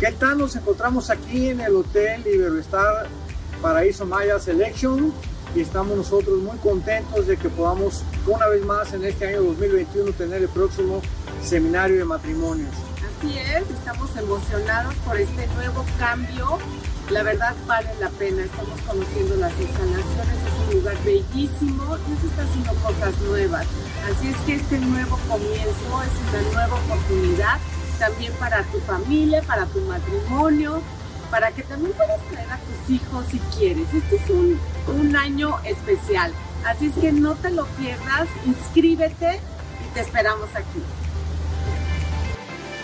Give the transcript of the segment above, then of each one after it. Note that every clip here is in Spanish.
¿Qué tal? Nos encontramos aquí en el Hotel Iberoestar Paraíso Maya Selection y estamos nosotros muy contentos de que podamos una vez más en este año 2021 tener el próximo seminario de matrimonios. Así es, estamos emocionados por este nuevo cambio. La verdad vale la pena, estamos conociendo las instalaciones, es un lugar bellísimo y se están haciendo cosas nuevas. Así es que este nuevo comienzo es una nueva oportunidad también para tu familia, para tu matrimonio, para que también puedas traer a tus hijos si quieres. Este es un año especial, así es que no te lo pierdas, inscríbete y te esperamos aquí.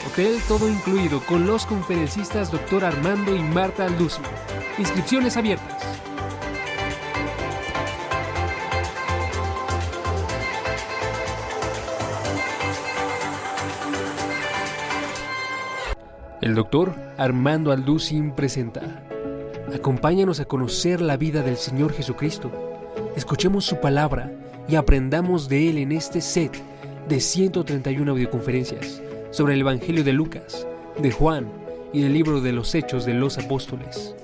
Hotel todo incluido con los conferencistas Dr. Armando y Marta Alducin. Inscripciones abiertas. El Dr. Armando Alducin presenta. Acompáñanos a conocer la vida del Señor Jesucristo. Escuchemos su palabra y aprendamos de Él en este set de 131 audioconferencias sobre el Evangelio de Lucas, de Juan y del libro de los Hechos de los Apóstoles.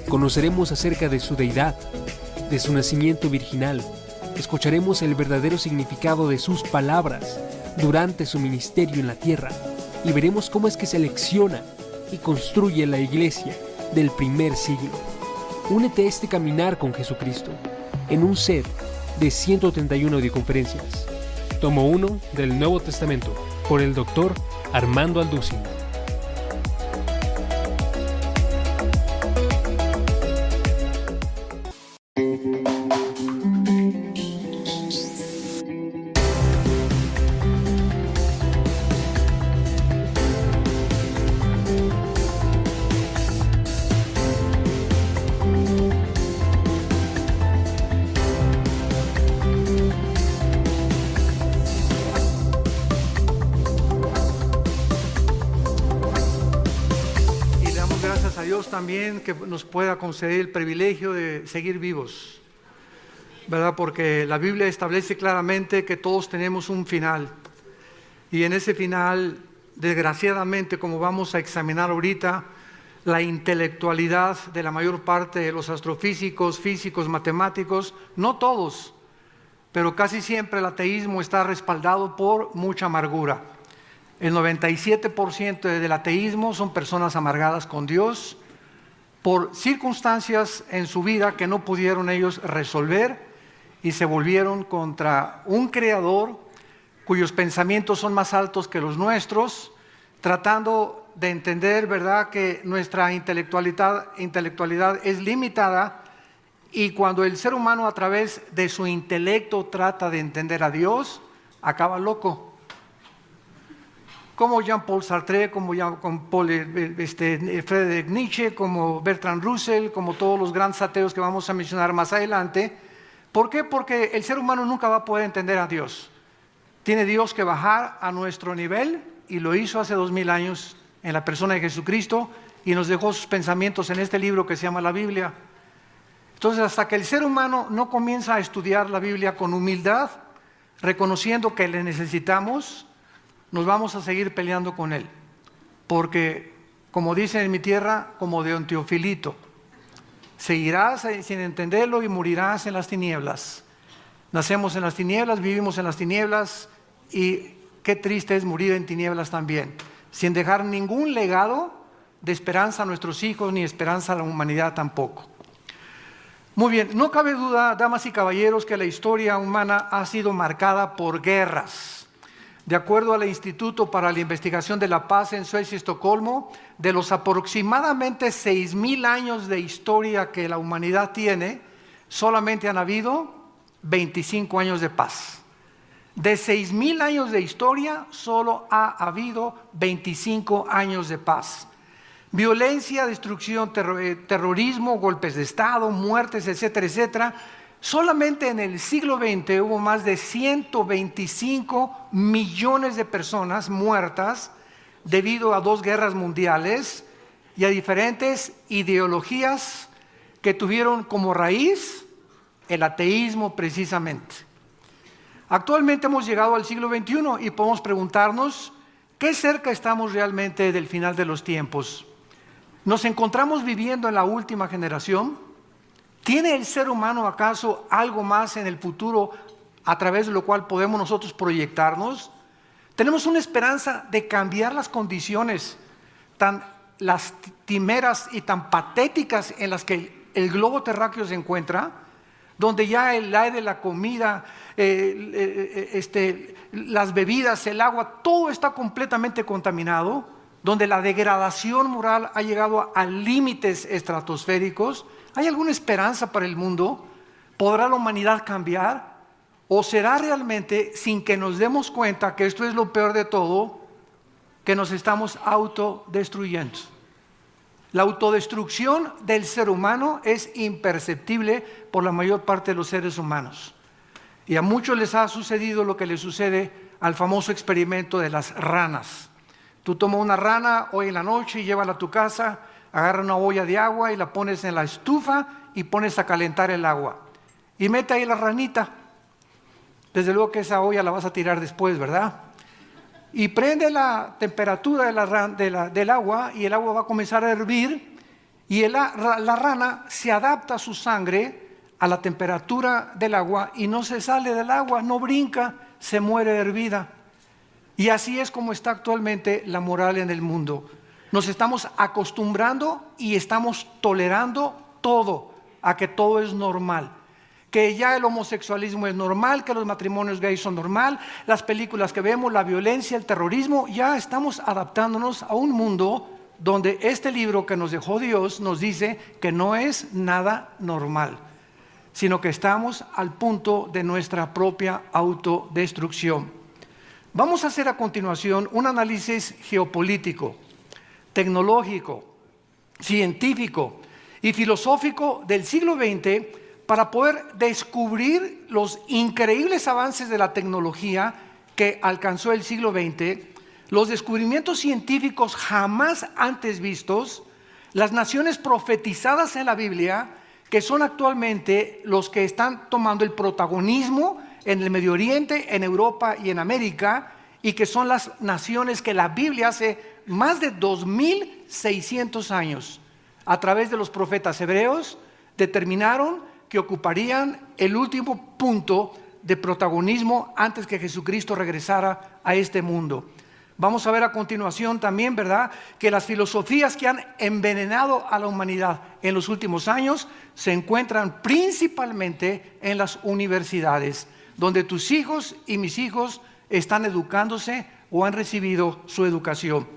Conoceremos acerca de su deidad, de su nacimiento virginal. Escucharemos el verdadero significado de sus palabras durante su ministerio en la tierra y veremos cómo es que selecciona y construye la iglesia del primer siglo. Únete a este caminar con Jesucristo en un set de 131 audioconferencias. Tomo 1 del Nuevo Testamento por el Dr. Armando Alducin. También que nos pueda conceder el privilegio de seguir vivos, ¿verdad? Porque la Biblia establece claramente que todos tenemos un final y en ese final, desgraciadamente, como vamos a examinar ahorita, la intelectualidad de la mayor parte de los astrofísicos, físicos, matemáticos, no todos, pero casi siempre el ateísmo está respaldado por mucha amargura. El 97% del ateísmo son personas amargadas con Dios por circunstancias en su vida que no pudieron ellos resolver y se volvieron contra un creador cuyos pensamientos son más altos que los nuestros, tratando de entender, ¿verdad?, que nuestra intelectualidad es limitada y cuando el ser humano a través de su intelecto trata de entender a Dios, acaba loco. Como Jean-Paul Sartre, como Friedrich Nietzsche, como Bertrand Russell, como todos los grandes ateos que vamos a mencionar más adelante. ¿Por qué? Porque el ser humano nunca va a poder entender a Dios. Tiene Dios que bajar a nuestro nivel y lo hizo hace 2000 años en la persona de Jesucristo y nos dejó sus pensamientos en este libro que se llama la Biblia. Entonces, hasta que el ser humano no comienza a estudiar la Biblia con humildad, reconociendo que le necesitamos, nos vamos a seguir peleando con él, porque como dicen en mi tierra, como de un teofilito, seguirás sin entenderlo y morirás en las tinieblas. Nacemos en las tinieblas, vivimos en las tinieblas y qué triste es morir en tinieblas también, sin dejar ningún legado de esperanza a nuestros hijos ni esperanza a la humanidad tampoco. Muy bien, no cabe duda, damas y caballeros, que la historia humana ha sido marcada por guerras. De acuerdo al Instituto para la Investigación de la Paz en Suecia y Estocolmo, de los aproximadamente 6,000 años de historia que la humanidad tiene, solamente han habido 25 años de paz. De 6,000 años de historia, solo ha habido 25 años de paz. Violencia, destrucción, terrorismo, golpes de Estado, muertes, etcétera, etcétera. Solamente en el siglo XX hubo más de 125 millones de personas muertas debido a 2 guerras mundiales y a diferentes ideologías que tuvieron como raíz el ateísmo precisamente. Actualmente hemos llegado al siglo XXI y podemos preguntarnos ¿qué cerca estamos realmente del final de los tiempos? ¿Nos encontramos viviendo en la última generación? ¿Tiene el ser humano acaso algo más en el futuro a través de lo cual podemos nosotros proyectarnos? Tenemos una esperanza de cambiar las condiciones tan lastimeras y tan patéticas en las que el globo terráqueo se encuentra, donde ya el aire, la comida, las bebidas, el agua, todo está completamente contaminado, donde la degradación moral ha llegado a límites estratosféricos. ¿Hay alguna esperanza para el mundo? ¿Podrá la humanidad cambiar? ¿O será realmente, sin que nos demos cuenta que esto es lo peor de todo, que nos estamos autodestruyendo? La autodestrucción del ser humano es imperceptible por la mayor parte de los seres humanos. Y a muchos les ha sucedido lo que les sucede al famoso experimento de las ranas. Tú tomas una rana hoy en la noche y llévala a tu casa, agarra una olla de agua y la pones en la estufa y pones a calentar el agua. Y mete ahí la ranita. Desde luego que esa olla la vas a tirar después, ¿verdad? Y prende la temperatura del agua y el agua va a comenzar a hervir y la rana se adapta a su sangre a la temperatura del agua y no se sale del agua, no brinca, se muere hervida. Y así es como está actualmente la moral en el mundo. Nos estamos acostumbrando y estamos tolerando todo, a que todo es normal. Que ya el homosexualismo es normal, que los matrimonios gays son normal, las películas que vemos, la violencia, el terrorismo, ya estamos adaptándonos a un mundo donde este libro que nos dejó Dios nos dice que no es nada normal, sino que estamos al punto de nuestra propia autodestrucción. Vamos a hacer a continuación un análisis geopolítico, tecnológico, científico y filosófico del siglo XX para poder descubrir los increíbles avances de la tecnología que alcanzó el siglo XX, los descubrimientos científicos jamás antes vistos, las naciones profetizadas en la Biblia, que son actualmente los que están tomando el protagonismo en el Medio Oriente, en Europa y en América, y que son las naciones que la Biblia hace más de 2600 años, a través de los profetas hebreos, determinaron que ocuparían el último punto de protagonismo antes que Jesucristo regresara a este mundo. Vamos a ver a continuación también, ¿verdad?, que las filosofías que han envenenado a la humanidad en los últimos años se encuentran principalmente en las universidades, donde tus hijos y mis hijos están educándose o han recibido su educación.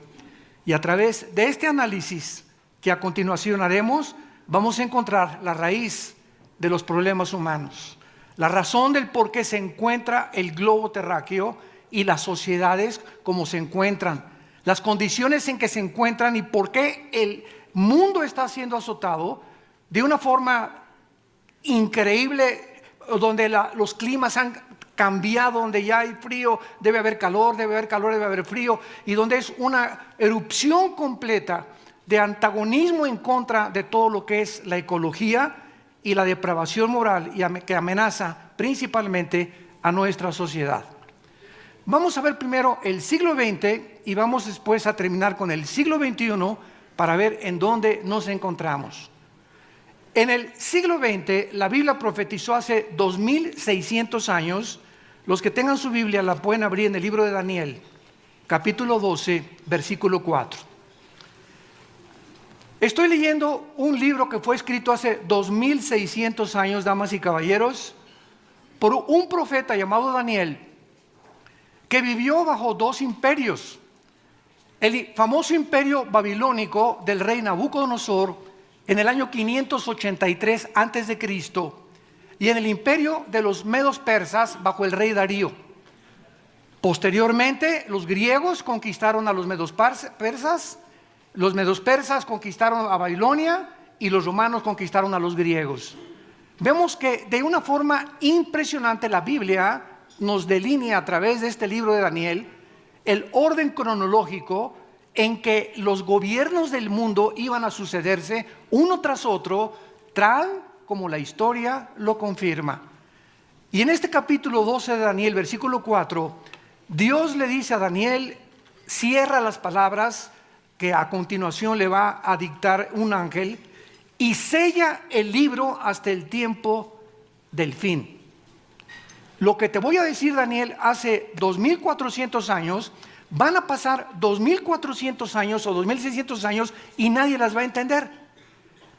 Y a través de este análisis que a continuación haremos, vamos a encontrar la raíz de los problemas humanos, la razón del por qué se encuentra el globo terráqueo y las sociedades como se encuentran, las condiciones en que se encuentran y por qué el mundo está siendo azotado de una forma increíble, donde los climas han cambiado, donde ya hay frío, debe haber calor, debe haber frío, y donde es una erupción completa de antagonismo en contra de todo lo que es la ecología y la depravación moral que amenaza principalmente a nuestra sociedad. Vamos a ver primero el siglo XX y vamos después a terminar con el siglo XXI para ver en dónde nos encontramos. En el siglo XX, la Biblia profetizó hace 2600 años. Los que tengan su Biblia la pueden abrir en el libro de Daniel, capítulo 12, versículo 4. Estoy leyendo un libro que fue escrito hace 2600 años, damas y caballeros, por un profeta llamado Daniel, que vivió bajo dos imperios. El famoso imperio babilónico del rey Nabucodonosor en el año 583 a.C. y en el imperio de los medos persas bajo el rey Darío. Posteriormente, los griegos conquistaron a los medos persas. Los medos persas conquistaron a Babilonia y los romanos conquistaron a los griegos. Vemos que de una forma impresionante la Biblia nos delinea a través de este libro de Daniel el orden cronológico en que los gobiernos del mundo iban a sucederse uno tras otro, tal como la historia lo confirma. Y en este capítulo 12 de Daniel, versículo 4, Dios le dice a Daniel, cierra las palabras, que a continuación le va a dictar un ángel, y sella el libro hasta el tiempo del fin. Lo que te voy a decir, Daniel, hace 2400 años, van a pasar 2400 años o 2600 años y nadie las va a entender.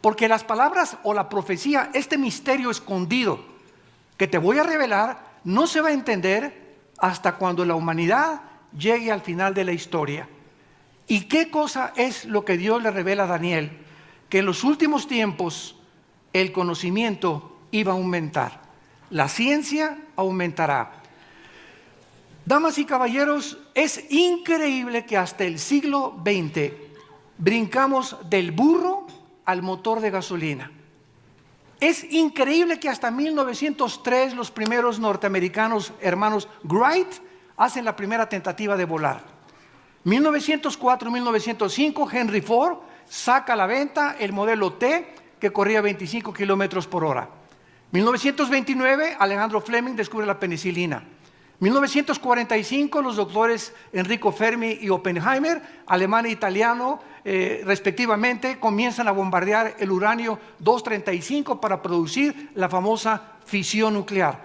Porque las palabras o la profecía, este misterio escondido que te voy a revelar, no se va a entender hasta cuando la humanidad llegue al final de la historia. ¿Y qué cosa es lo que Dios le revela a Daniel? Que en los últimos tiempos el conocimiento iba a aumentar, la ciencia aumentará. Damas y caballeros, es increíble que hasta el siglo XX brincamos del burro al motor de gasolina. Es increíble que hasta 1903 los primeros norteamericanos, hermanos Wright, hacen la primera tentativa de volar. 1904-1905, Henry Ford saca a la venta el modelo T, que corría 25 kilómetros por hora. 1929, Alejandro Fleming descubre la penicilina. 1945, los doctores Enrico Fermi y Oppenheimer, alemán e italiano, respectivamente, comienzan a bombardear el uranio 235 para producir la famosa fisión nuclear,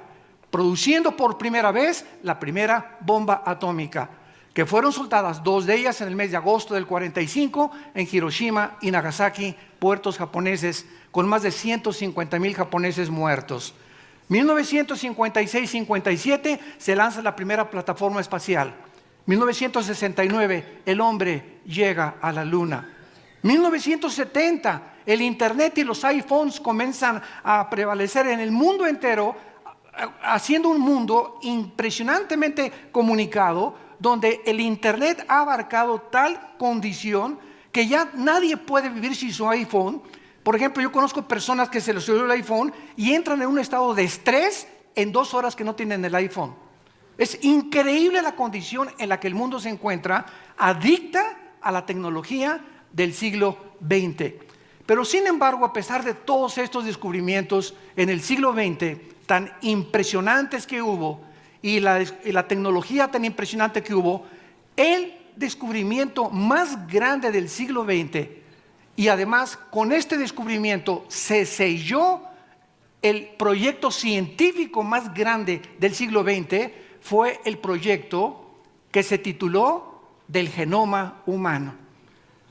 produciendo por primera vez la primera bomba atómica, que fueron soltadas 2 de ellas en el mes de agosto del 45 en Hiroshima y Nagasaki, puertos japoneses, con más de 150,000 japoneses muertos. 1956-57 se lanza la primera plataforma espacial. 1969 el hombre llega a la luna. 1970 el internet y los iPhones comienzan a prevalecer en el mundo entero, haciendo un mundo impresionantemente comunicado, donde el internet ha abarcado tal condición que ya nadie puede vivir sin su iPhone. Por ejemplo, yo conozco personas que se les olvidó el iPhone y entran en un estado de estrés en 2 horas que no tienen el iPhone. Es increíble la condición en la que el mundo se encuentra, adicta a la tecnología del siglo XX. Pero sin embargo, a pesar de todos estos descubrimientos en el siglo XX, tan impresionantes que hubo, y la tecnología tan impresionante que hubo, el descubrimiento más grande del siglo XX, y además con este descubrimiento se selló el proyecto científico más grande del siglo XX, fue el proyecto que se tituló del genoma humano.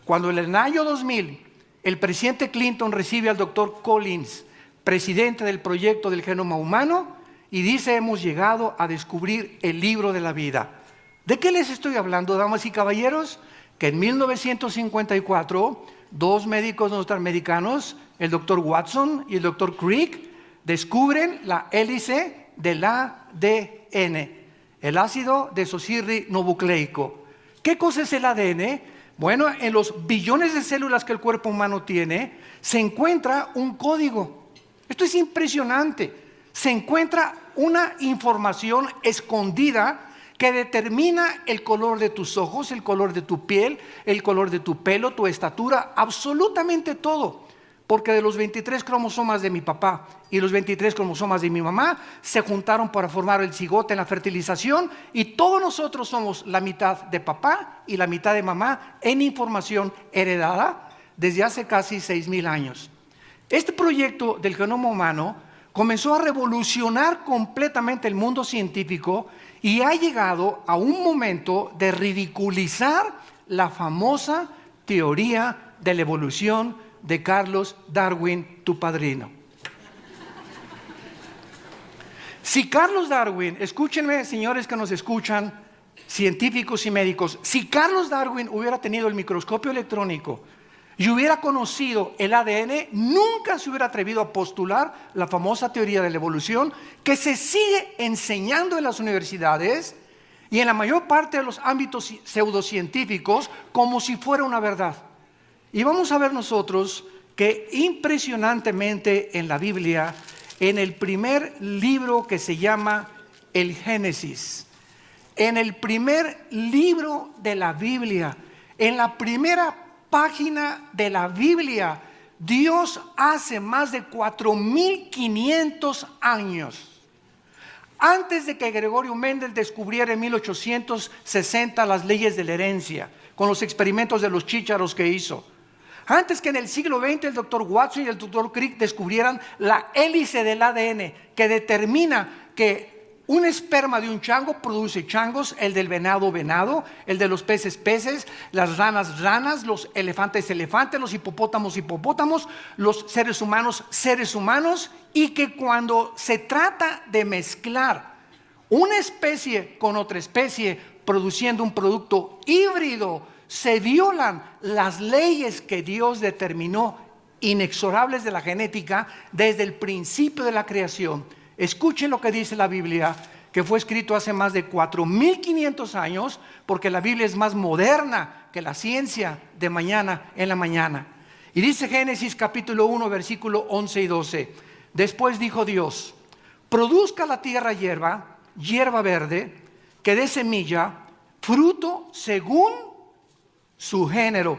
Cuando en el año 2000 el presidente Clinton recibe al doctor Collins, presidente del proyecto del genoma humano, y dice: hemos llegado a descubrir el libro de la vida. ¿De qué les estoy hablando, damas y caballeros? Que en 1954, 2 médicos norteamericanos, el doctor Watson y el doctor Crick, descubren la hélice del ADN, el ácido desoxirribonucleico. ¿Qué cosa es el ADN? Bueno, en los billones de células que el cuerpo humano tiene, se encuentra un código. Esto es impresionante. Se encuentra una información escondida que determina el color de tus ojos, el color de tu piel, el color de tu pelo, tu estatura, absolutamente todo. Porque de los 23 cromosomas de mi papá y los 23 cromosomas de mi mamá se juntaron para formar el cigote en la fertilización, y todos nosotros somos la mitad de papá y la mitad de mamá en información heredada desde hace casi 6,000 años. Este proyecto del genoma humano comenzó a revolucionar completamente el mundo científico y ha llegado a un momento de ridiculizar la famosa teoría de la evolución de Carlos Darwin, tu padrino. Si Carlos Darwin, escúchenme señores que nos escuchan, científicos y médicos, si Carlos Darwin hubiera tenido el microscopio electrónico y hubiera conocido el ADN, nunca se hubiera atrevido a postular la famosa teoría de la evolución que se sigue enseñando en las universidades y en la mayor parte de los ámbitos pseudocientíficos como si fuera una verdad. Y vamos a ver nosotros que impresionantemente en la Biblia, en el primer libro que se llama el Génesis, en el primer libro de la Biblia, en la primera página de la Biblia, Dios hace más de 4,500 años Antes de que Gregorio Mendel descubriera en 1860 las leyes de la herencia, con los experimentos de los chícharos que hizo. Antes que en el siglo XX el doctor Watson y el doctor Crick descubrieran la hélice del ADN que determina que un esperma de un chango produce changos, el del venado, venado, el de los peces, peces, las ranas, ranas, los elefantes, elefantes, los hipopótamos, hipopótamos, los seres humanos, seres humanos, y que cuando se trata de mezclar una especie con otra especie, produciendo un producto híbrido, se violan las leyes que Dios determinó, inexorables de la genética, desde el principio de la creación. Escuchen lo que dice la Biblia, que fue escrito hace más de 4,500 años, porque la Biblia es más moderna que la ciencia de mañana en la mañana. Y dice Génesis capítulo 1, versículo 11 y 12. Después dijo Dios: produzca la tierra hierba, hierba verde, que dé semilla, fruto según su género,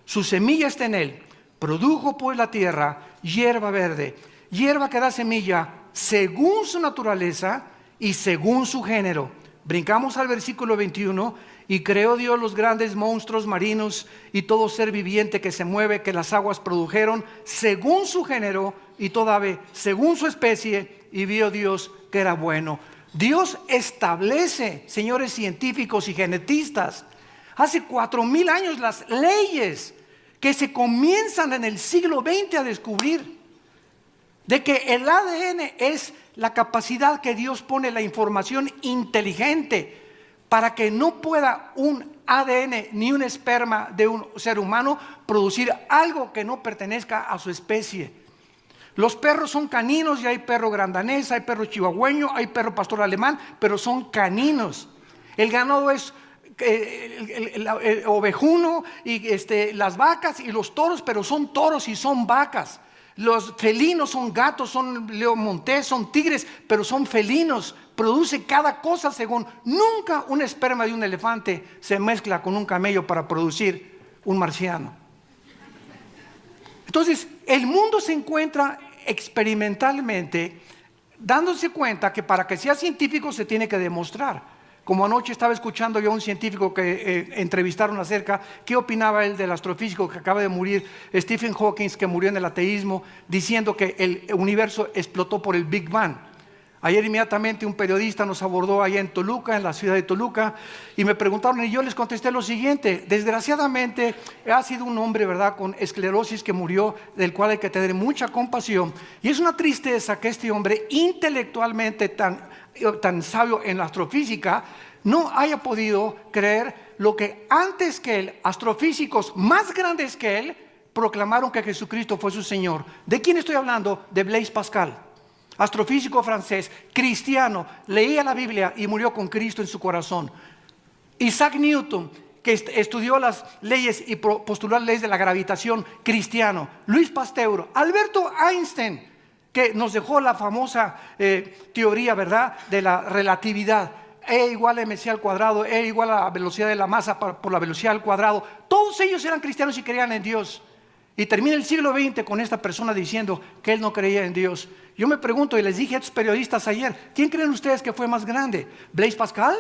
su semilla está en él. Produjo pues la tierra hierba verde, hierba que da semilla, según su naturaleza y según su género. Brincamos al versículo 21. Y creó Dios los grandes monstruos marinos y todo ser viviente que se mueve, que las aguas produjeron, según su género, y toda ave según su especie, y vio Dios que era bueno. Dios establece, señores científicos y genetistas, hace 4,000 años las leyes que se comienzan en el siglo XX a descubrir. De que el ADN es la capacidad que Dios pone, la información inteligente, para que no pueda un ADN ni un esperma de un ser humano producir algo que no pertenezca a su especie. Los perros son caninos y hay perro grandanés, hay perro chihuahueño, hay perro pastor alemán, pero son caninos. El ganado es el ovejuno y las vacas y los toros, pero son toros y son vacas. Los felinos son gatos, son león montés, son tigres, pero son felinos. Produce cada cosa según. Nunca un esperma de un elefante se mezcla con un camello para producir un marciano. Entonces, el mundo se encuentra experimentalmente dándose cuenta que para que sea científico se tiene que demostrar. Como anoche estaba escuchando yo a un científico que entrevistaron acerca qué opinaba él del astrofísico que acaba de morir, Stephen Hawking, que murió en el ateísmo, diciendo que el universo explotó por el Big Bang. Ayer inmediatamente un periodista nos abordó allá en Toluca, en la ciudad de Toluca, y me preguntaron y yo les contesté lo siguiente: desgraciadamente ha sido un hombre, ¿verdad?, con esclerosis que murió, del cual hay que tener mucha compasión, y es una tristeza que este hombre intelectualmente tan sabio en la astrofísica no haya podido creer lo que antes que él, astrofísicos más grandes que él, proclamaron que Jesucristo fue su Señor. ¿De quién estoy hablando? De Blaise Pascal, astrofísico francés, cristiano, leía la Biblia y murió con Cristo en su corazón. Isaac Newton, que estudió las leyes y postuló las leyes de la gravitación, cristiano. Luis Pasteur, Alberto Einstein, que nos dejó la famosa teoría, ¿verdad?, de la relatividad. E igual a mc al cuadrado, E igual a la velocidad de la masa por la velocidad al cuadrado. Todos ellos eran cristianos y creían en Dios. Y termina el siglo XX con esta persona diciendo que él no creía en Dios. Yo me pregunto, y les dije a estos periodistas ayer, ¿quién creen ustedes que fue más grande? ¿Blaise Pascal?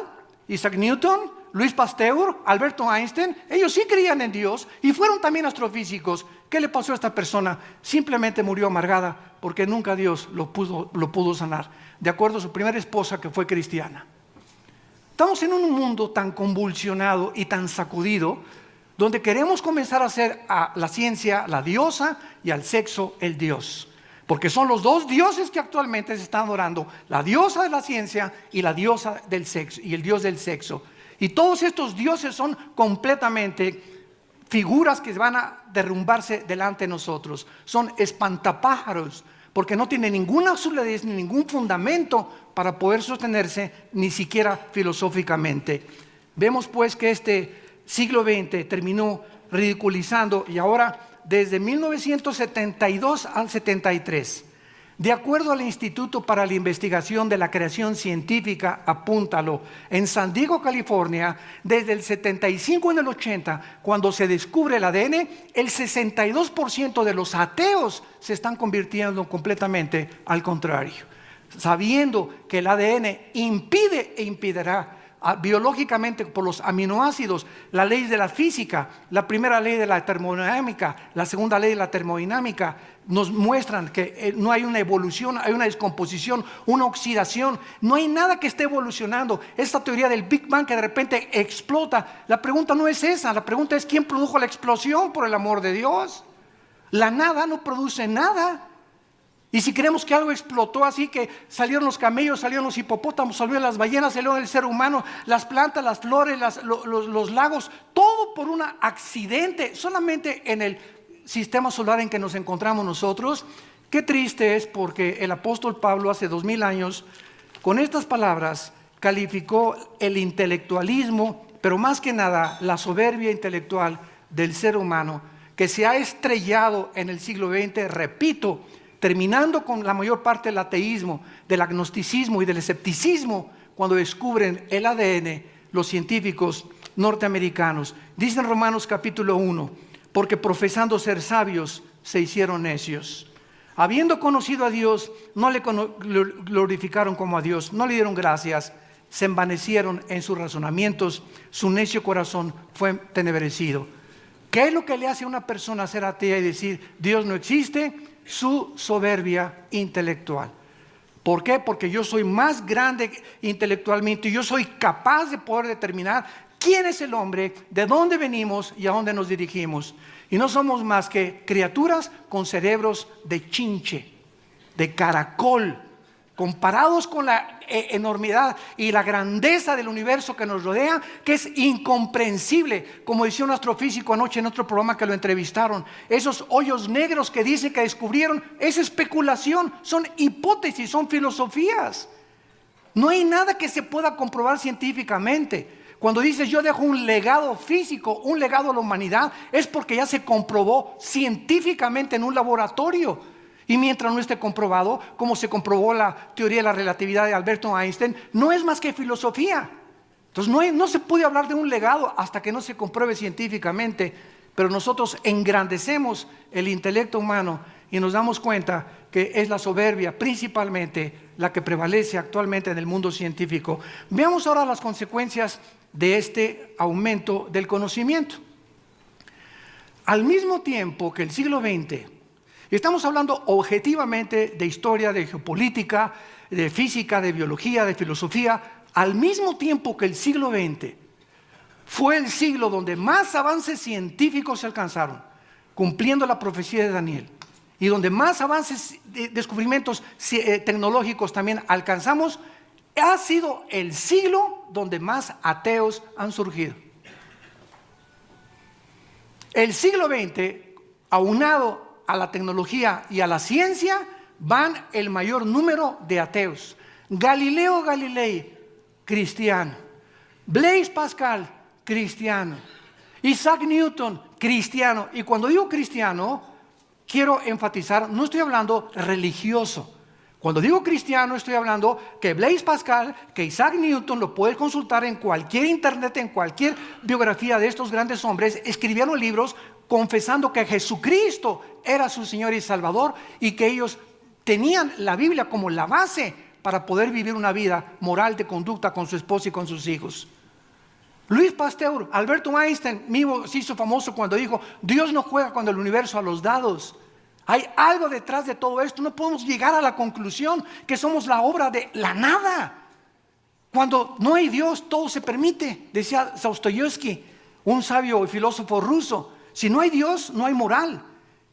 ¿Isaac Newton? ¿Luis Pasteur? ¿Alberto Einstein? Ellos sí creían en Dios y fueron también astrofísicos. ¿Qué le pasó a esta persona? Simplemente murió amargada porque nunca Dios lo pudo sanar, de acuerdo a su primera esposa, que fue cristiana. Estamos en un mundo tan convulsionado y tan sacudido, donde queremos comenzar a hacer a la ciencia la diosa y al sexo el dios, porque son los dos dioses que actualmente se están adorando: la diosa de la ciencia y la diosa del sexo, y el dios del sexo. Y todos estos dioses son completamente figuras que van a derrumbarse delante de nosotros. Son espantapájaros, porque no tienen ninguna solidez ni ningún fundamento para poder sostenerse, ni siquiera filosóficamente. Vemos pues que este siglo XX terminó ridiculizando, y ahora desde 1972 al 73, de acuerdo al Instituto para la Investigación de la Creación Científica, apúntalo, en San Diego, California, desde el 75 en el 80, cuando se descubre el ADN, el 62% de los ateos se están convirtiendo completamente al contrario. sabiendo que el ADN impide e impedirá biológicamente por los aminoácidos, la ley de la física, la primera ley de la termodinámica, la segunda ley de la termodinámica, nos muestran que no hay una evolución, hay una descomposición, una oxidación, no hay nada que esté evolucionando. Esta teoría del Big Bang que de repente explota, la pregunta no es esa, la pregunta es ¿quién produjo la explosión, por el amor de Dios? La nada no produce nada. Y si creemos que algo explotó así, que salieron los camellos, salieron los hipopótamos, salieron las ballenas, salió el ser humano, las plantas, las flores, los lagos, todo por un accidente, solamente en el sistema solar en que nos encontramos nosotros. Qué triste es, porque el apóstol Pablo hace 2000 años, con estas palabras, calificó el intelectualismo, pero más que nada la soberbia intelectual del ser humano, que se ha estrellado en el siglo XX, repito, terminando con la mayor parte del ateísmo, del agnosticismo y del escepticismo, cuando descubren el ADN los científicos norteamericanos. Dice en Romanos capítulo 1, porque profesando ser sabios, se hicieron necios. Habiendo conocido a Dios, no le glorificaron como a Dios, no le dieron gracias, se envanecieron en sus razonamientos, su necio corazón fue entenebrecido. ¿Qué es lo que le hace a una persona ser atea y decir Dios no existe? Su soberbia intelectual. ¿Por qué? Porque yo soy más grande intelectualmente y yo soy capaz de poder determinar quién es el hombre, de dónde venimos y a dónde nos dirigimos. Y no somos más que criaturas con cerebros de chinche, de caracol, comparados con la enormidad y la grandeza del universo que nos rodea, que es incomprensible. Como decía un astrofísico anoche en otro programa que lo entrevistaron, esos hoyos negros que dicen que descubrieron es especulación, son hipótesis, son filosofías. No hay nada que se pueda comprobar científicamente. Cuando dices yo dejo un legado físico, un legado a la humanidad, es porque ya se comprobó científicamente en un laboratorio. Y mientras no esté comprobado, como se comprobó la teoría de la relatividad de Albert Einstein, no es más que filosofía. Entonces no se puede hablar de un legado hasta que no se compruebe científicamente. Pero nosotros engrandecemos el intelecto humano y nos damos cuenta que es la soberbia principalmente la que prevalece actualmente en el mundo científico. Veamos ahora las consecuencias de este aumento del conocimiento. Al mismo tiempo que el siglo XX, y estamos hablando objetivamente de historia, de geopolítica, de física, de biología, de filosofía, al mismo tiempo que el siglo XX fue el siglo donde más avances científicos se alcanzaron, cumpliendo la profecía de Daniel, y donde más avances, descubrimientos tecnológicos también alcanzamos, ha sido el siglo donde más ateos han surgido. El siglo XX, aunado a la tecnología y a la ciencia, van el mayor número de ateos. Galileo Galilei, cristiano. Blaise Pascal, cristiano. Isaac Newton, cristiano. Y cuando digo cristiano, quiero enfatizar, no estoy hablando religioso. Cuando digo cristiano, estoy hablando que Blaise Pascal, que Isaac Newton, lo puedes consultar en cualquier internet, en cualquier biografía de estos grandes hombres, escribieron libros confesando que Jesucristo era su Señor y Salvador, y que ellos tenían la Biblia como la base para poder vivir una vida moral de conducta con su esposa y con sus hijos. Louis Pasteur, Albert Einstein mismo se hizo famoso cuando dijo: Dios no juega con el universo a los dados. Hay algo detrás de todo esto. No podemos llegar a la conclusión que somos la obra de la nada. Cuando no hay Dios, todo se permite. Decía Dostoyevsky, un sabio y filósofo ruso: si no hay Dios, no hay moral.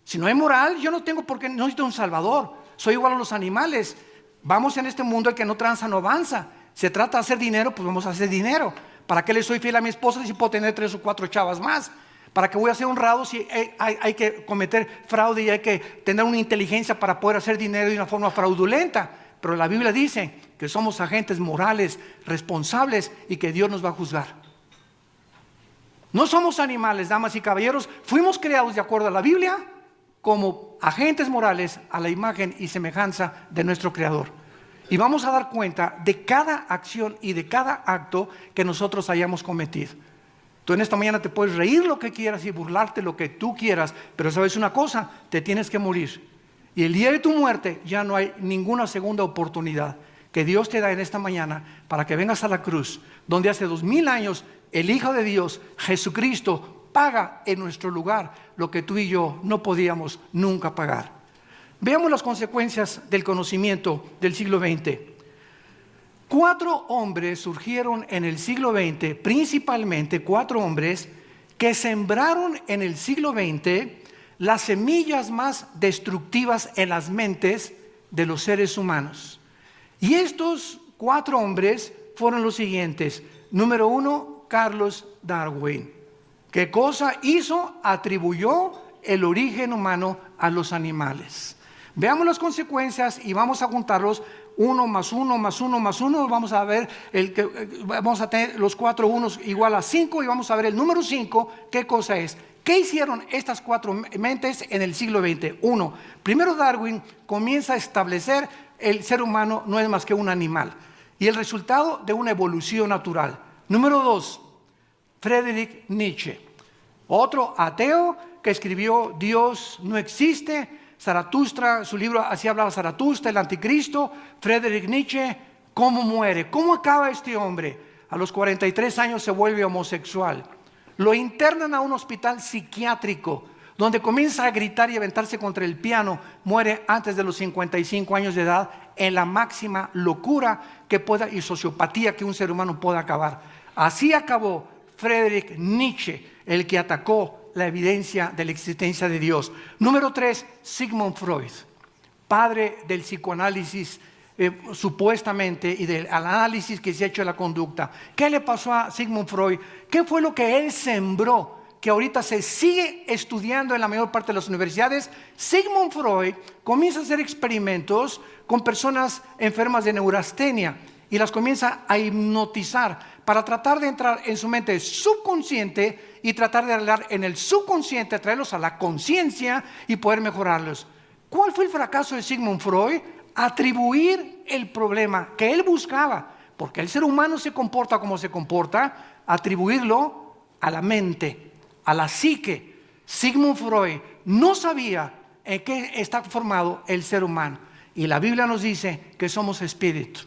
Si no hay moral, yo no tengo por qué, no necesito un salvador. Soy igual a los animales. Vamos en este mundo, el que no tranza no avanza. Se trata de hacer dinero, pues vamos a hacer dinero. ¿Para qué le soy fiel a mi esposa si puedo tener 3 o 4 chavas más? ¿Para qué voy a ser honrado si hay que cometer fraude y hay que tener una inteligencia para poder hacer dinero de una forma fraudulenta? Pero la Biblia dice que somos agentes morales, responsables, y que Dios nos va a juzgar. No somos animales, damas y caballeros. Fuimos creados de acuerdo a la Biblia como agentes morales a la imagen y semejanza de nuestro Creador. Y vamos a dar cuenta de cada acción y de cada acto que nosotros hayamos cometido. Tú en esta mañana te puedes reír lo que quieras y burlarte lo que tú quieras, pero sabes una cosa, te tienes que morir. Y el día de tu muerte ya no hay ninguna segunda oportunidad que Dios te da en esta mañana para que vengas a la cruz, donde hace 2000 años el Hijo de Dios, Jesucristo, paga en nuestro lugar lo que tú y yo no podíamos nunca pagar. Veamos las consecuencias del conocimiento del siglo XX. 4 hombres surgieron en el siglo XX, principalmente 4 hombres que sembraron en el siglo XX las semillas más destructivas en las mentes de los seres humanos. Y estos 4 hombres fueron los siguientes. Número 1, Carlos Darwin. ¿Qué cosa hizo? Atribuyó el origen humano a los animales. Veamos las consecuencias y vamos a juntarlos. 1 más 1 más 1 más 1. Vamos a ver, vamos a tener los 4 unos igual a 5 y vamos a ver el número 5. ¿Qué cosa es? ¿Qué hicieron estas 4 mentes en el siglo XX? 1. Primero Darwin comienza a establecer el ser humano no es más que un animal y el resultado de una evolución natural. Número 2, Friedrich Nietzsche, otro ateo que escribió Dios no existe, Zaratustra, su libro así hablaba Zaratustra, el anticristo. Friedrich Nietzsche, ¿cómo muere? ¿Cómo acaba este hombre? A los 43 años se vuelve homosexual. Lo internan a un hospital psiquiátrico, donde comienza a gritar y aventarse contra el piano. Muere antes de los 55 años de edad, en la máxima locura que pueda y sociopatía que un ser humano pueda acabar. Así acabó Friedrich Nietzsche, el que atacó la evidencia de la existencia de Dios. Número 3, Sigmund Freud, padre del psicoanálisis supuestamente y del análisis que se ha hecho de la conducta. ¿Qué le pasó a Sigmund Freud? ¿Qué fue lo que él sembró? Que ahorita se sigue estudiando en la mayor parte de las universidades. Sigmund Freud comienza a hacer experimentos con personas enfermas de neurastenia y las comienza a hipnotizar para tratar de entrar en su mente subconsciente y tratar de hablar en el subconsciente, traerlos a la conciencia y poder mejorarlos. ¿Cuál fue el fracaso de Sigmund Freud? Atribuir el problema que él buscaba, porque el ser humano se comporta como se comporta, atribuirlo a la mente, a la psique. Sigmund Freud no sabía en qué está formado el ser humano. Y la Biblia nos dice que somos espíritu.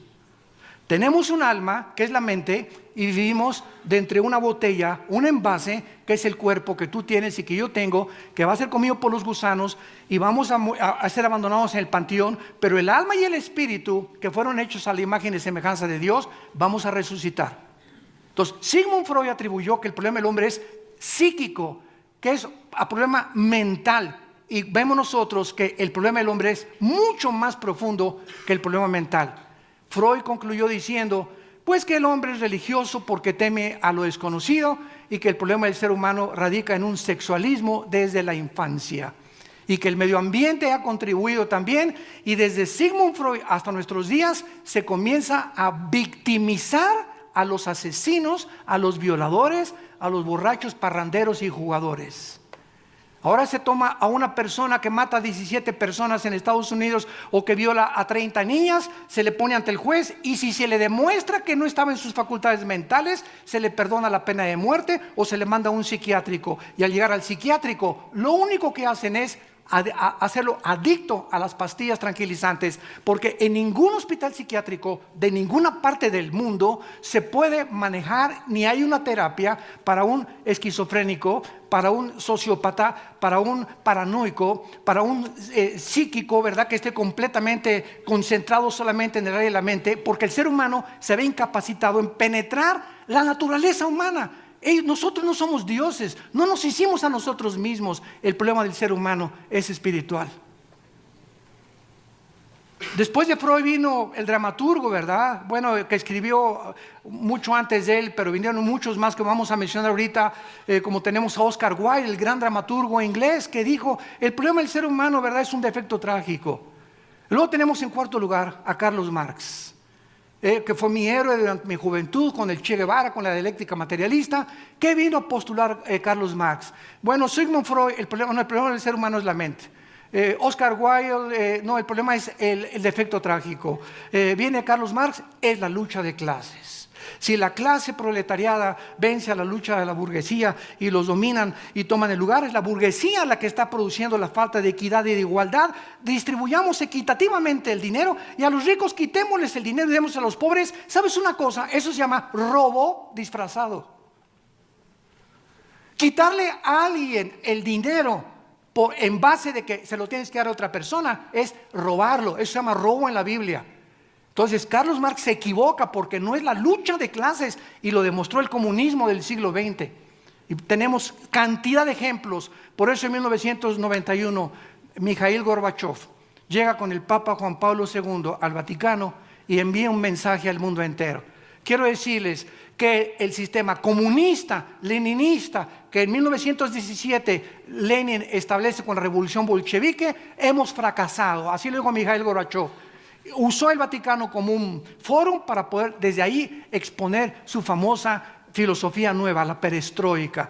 Tenemos un alma, que es la mente, y vivimos dentro de una botella, un envase, que es el cuerpo que tú tienes y que yo tengo, que va a ser comido por los gusanos y vamos a ser abandonados en el panteón. Pero el alma y el espíritu, que fueron hechos a la imagen y semejanza de Dios, vamos a resucitar. Entonces, Sigmund Freud atribuyó que el problema del hombre es psíquico, que es un problema mental. Y vemos nosotros que el problema del hombre es mucho más profundo que el problema mental. Freud concluyó diciendo, pues que el hombre es religioso porque teme a lo desconocido y que el problema del ser humano radica en un sexualismo desde la infancia y que el medio ambiente ha contribuido también, y desde Sigmund Freud hasta nuestros días se comienza a victimizar a los asesinos, a los violadores, a los borrachos, parranderos y jugadores. Ahora se toma a una persona que mata a 17 personas en Estados Unidos o que viola a 30 niñas, se le pone ante el juez y si se le demuestra que no estaba en sus facultades mentales, se le perdona la pena de muerte o se le manda a un psiquiátrico. Y al llegar al psiquiátrico, lo único que hacen es hacerlo adicto a las pastillas tranquilizantes, porque en ningún hospital psiquiátrico de ninguna parte del mundo se puede manejar ni hay una terapia para un esquizofrénico, para un sociópata, para un paranoico, para un psíquico, ¿verdad? Que esté completamente concentrado solamente en el área de la mente, porque el ser humano se ve incapacitado en penetrar la naturaleza humana. Nosotros no somos dioses, no nos hicimos a nosotros mismos. El problema del ser humano es espiritual. Después de Freud vino el dramaturgo, ¿verdad? Bueno, que escribió mucho antes de él, pero vinieron muchos más que vamos a mencionar ahorita, como tenemos a Oscar Wilde, el gran dramaturgo inglés, que dijo, el problema del ser humano, ¿verdad?, es un defecto trágico. Luego tenemos en cuarto lugar a Carlos Marx, que fue mi héroe durante mi juventud con el Che Guevara, con la dialéctica materialista. ¿Qué vino a postular Carlos Marx? Bueno, Sigmund Freud, el problema del ser humano es la mente. Oscar Wilde, el problema es el defecto trágico. Viene Carlos Marx, es la lucha de clases. Si la clase proletariada vence a la lucha de la burguesía y los dominan y toman el lugar, es la burguesía la que está produciendo la falta de equidad y de igualdad. Distribuyamos equitativamente el dinero y a los ricos quitémosles el dinero y demos a los pobres. ¿Sabes una cosa? Eso se llama robo disfrazado. Quitarle a alguien el dinero en base de que se lo tienes que dar a otra persona es robarlo. Eso se llama robo en la Biblia. Entonces Carlos Marx se equivoca porque no es la lucha de clases, y lo demostró el comunismo del siglo XX. Y tenemos cantidad de ejemplos. Por eso en 1991 Mikhail Gorbachev llega con el Papa Juan Pablo II al Vaticano y envía un mensaje al mundo entero. Quiero decirles que el sistema comunista, leninista, que en 1917 Lenin establece con la revolución bolchevique, hemos fracasado. Así lo dijo Mikhail Gorbachev. Usó el Vaticano como un foro para poder desde ahí exponer su famosa filosofía nueva, la perestroika.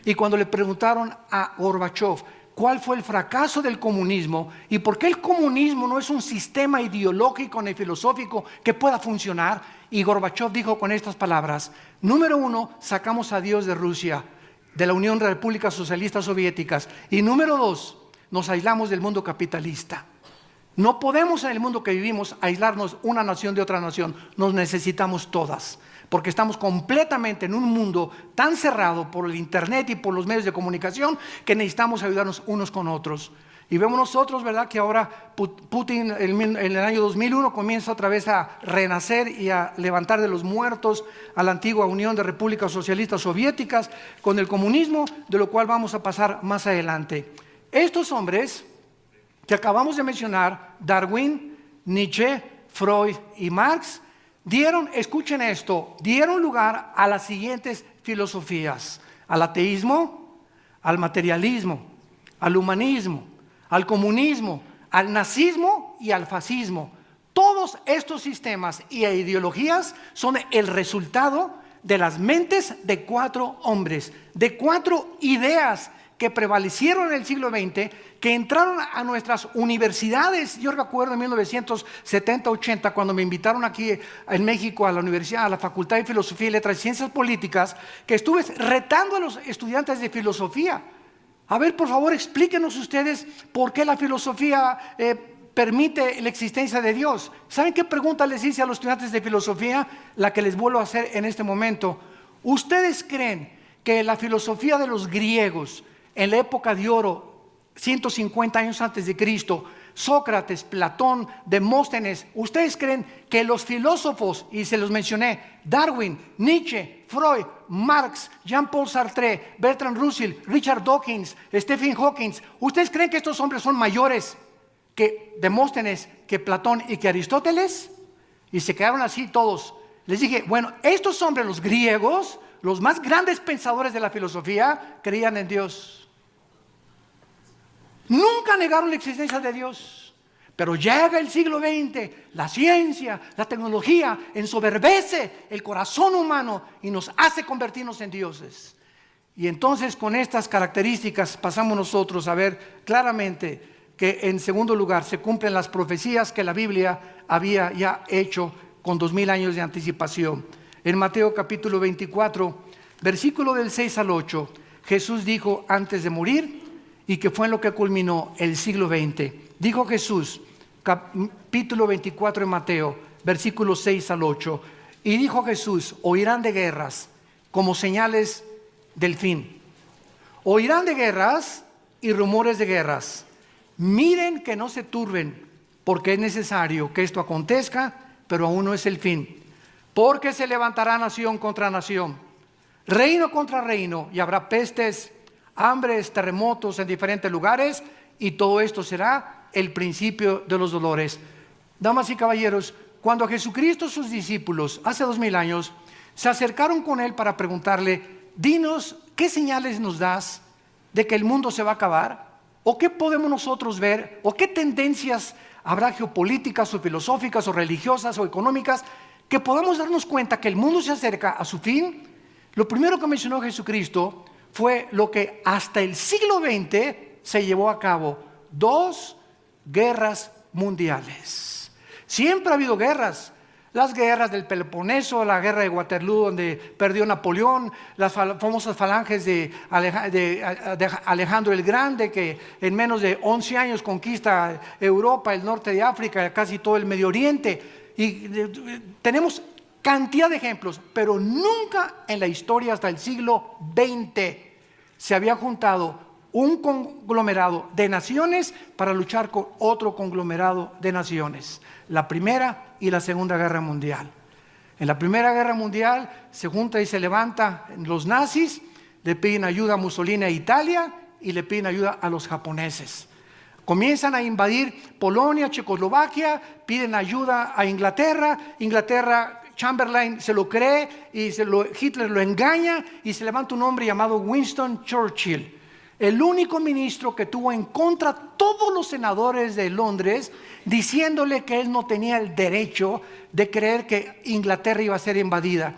Y cuando le preguntaron a Gorbachev cuál fue el fracaso del comunismo y por qué el comunismo no es un sistema ideológico ni filosófico que pueda funcionar, y Gorbachev dijo con estas palabras: número uno, sacamos a Dios de Rusia, de la Unión de Repúblicas Socialistas Soviéticas, y número dos, nos aislamos del mundo capitalista. No podemos en el mundo que vivimos aislarnos una nación de otra nación, nos necesitamos todas, porque estamos completamente en un mundo tan cerrado por el internet y por los medios de comunicación que necesitamos ayudarnos unos con otros. Y vemos nosotros, ¿verdad?, que ahora Putin en el año 2001 comienza otra vez a renacer y a levantar de los muertos a la antigua Unión de Repúblicas Socialistas Soviéticas con el comunismo, de lo cual vamos a pasar más adelante. Estos hombres que acabamos de mencionar, Darwin, Nietzsche, Freud y Marx, escuchen esto, dieron lugar a las siguientes filosofías: al ateísmo, al materialismo, al humanismo, al comunismo, al nazismo y al fascismo. Todos estos sistemas y ideologías son el resultado de las mentes de 4 hombres, de 4 ideas que prevalecieron en el siglo XX, que entraron a nuestras universidades. Yo recuerdo en 1970-80 cuando me invitaron aquí en México a la universidad, a la Facultad de Filosofía y Letras y Ciencias Políticas, que estuve retando a los estudiantes de filosofía. A ver, por favor, explíquenos ustedes por qué la filosofía permite la existencia de Dios. ¿Saben qué pregunta les hice a los estudiantes de filosofía? La que les vuelvo a hacer en este momento. ¿Ustedes creen que la filosofía de los griegos en la época de oro, 150 años antes de Cristo, Sócrates, Platón, Demóstenes, ustedes creen que los filósofos, y se los mencioné, Darwin, Nietzsche, Freud, Marx, Jean-Paul Sartre, Bertrand Russell, Richard Dawkins, Stephen Hawking, ustedes creen que estos hombres son mayores que Demóstenes, que Platón y que Aristóteles? Y se quedaron así todos. Les dije, bueno, estos hombres, los griegos, los más grandes pensadores de la filosofía, creían en Dios. Nunca negaron la existencia de Dios. Pero llega el siglo XX, la ciencia, la tecnología ensoberbece el corazón humano y nos hace convertirnos en dioses. Y entonces con estas características pasamos nosotros a ver claramente que en segundo lugar se cumplen las profecías que la Biblia había ya hecho con 2000 años de anticipación. En Mateo capítulo 24, versículo del 6 al 8, Jesús dijo antes de morir, y que fue en lo que culminó el siglo XX. Dijo Jesús, capítulo 24 de Mateo, versículos 6 al 8, y dijo Jesús: oirán de guerras como señales del fin. Oirán de guerras y rumores de guerras. Miren que no se turben, porque es necesario que esto acontezca, pero aún no es el fin. Porque se levantará nación contra nación, reino contra reino, y habrá pestes, hambres, terremotos en diferentes lugares, y todo esto será el principio de los dolores. Damas y caballeros, cuando Jesucristo y sus discípulos hace 2000 años se acercaron con él para preguntarle: dinos, ¿qué señales nos das de que el mundo se va a acabar? ¿O qué podemos nosotros ver? ¿O qué tendencias habrá geopolíticas o filosóficas o religiosas o económicas que podamos darnos cuenta que el mundo se acerca a su fin? Lo primero que mencionó Jesucristo fue lo que hasta el siglo XX se llevó a cabo: 2 guerras mundiales. Siempre ha habido guerras. las guerras del Peloponeso, la guerra de Waterloo donde perdió Napoleón, las famosas falanges de Alejandro el Grande, que en menos de 11 años conquista Europa, el norte de África, casi todo el Medio Oriente. Y tenemos cantidad de ejemplos, pero nunca en la historia hasta el siglo XX se había juntado un conglomerado de naciones para luchar con otro conglomerado de naciones. La Primera y la Segunda Guerra Mundial. En la Primera Guerra Mundial se junta y se levanta los nazis, le piden ayuda a Mussolini a Italia y le piden ayuda a los japoneses. Comienzan a invadir Polonia, Checoslovaquia, piden ayuda a Inglaterra. Inglaterra, Chamberlain se lo cree y Hitler lo engaña y se levanta un hombre llamado Winston Churchill. El único ministro que tuvo en contra a todos los senadores de Londres, diciéndole que él no tenía el derecho de creer que Inglaterra iba a ser invadida.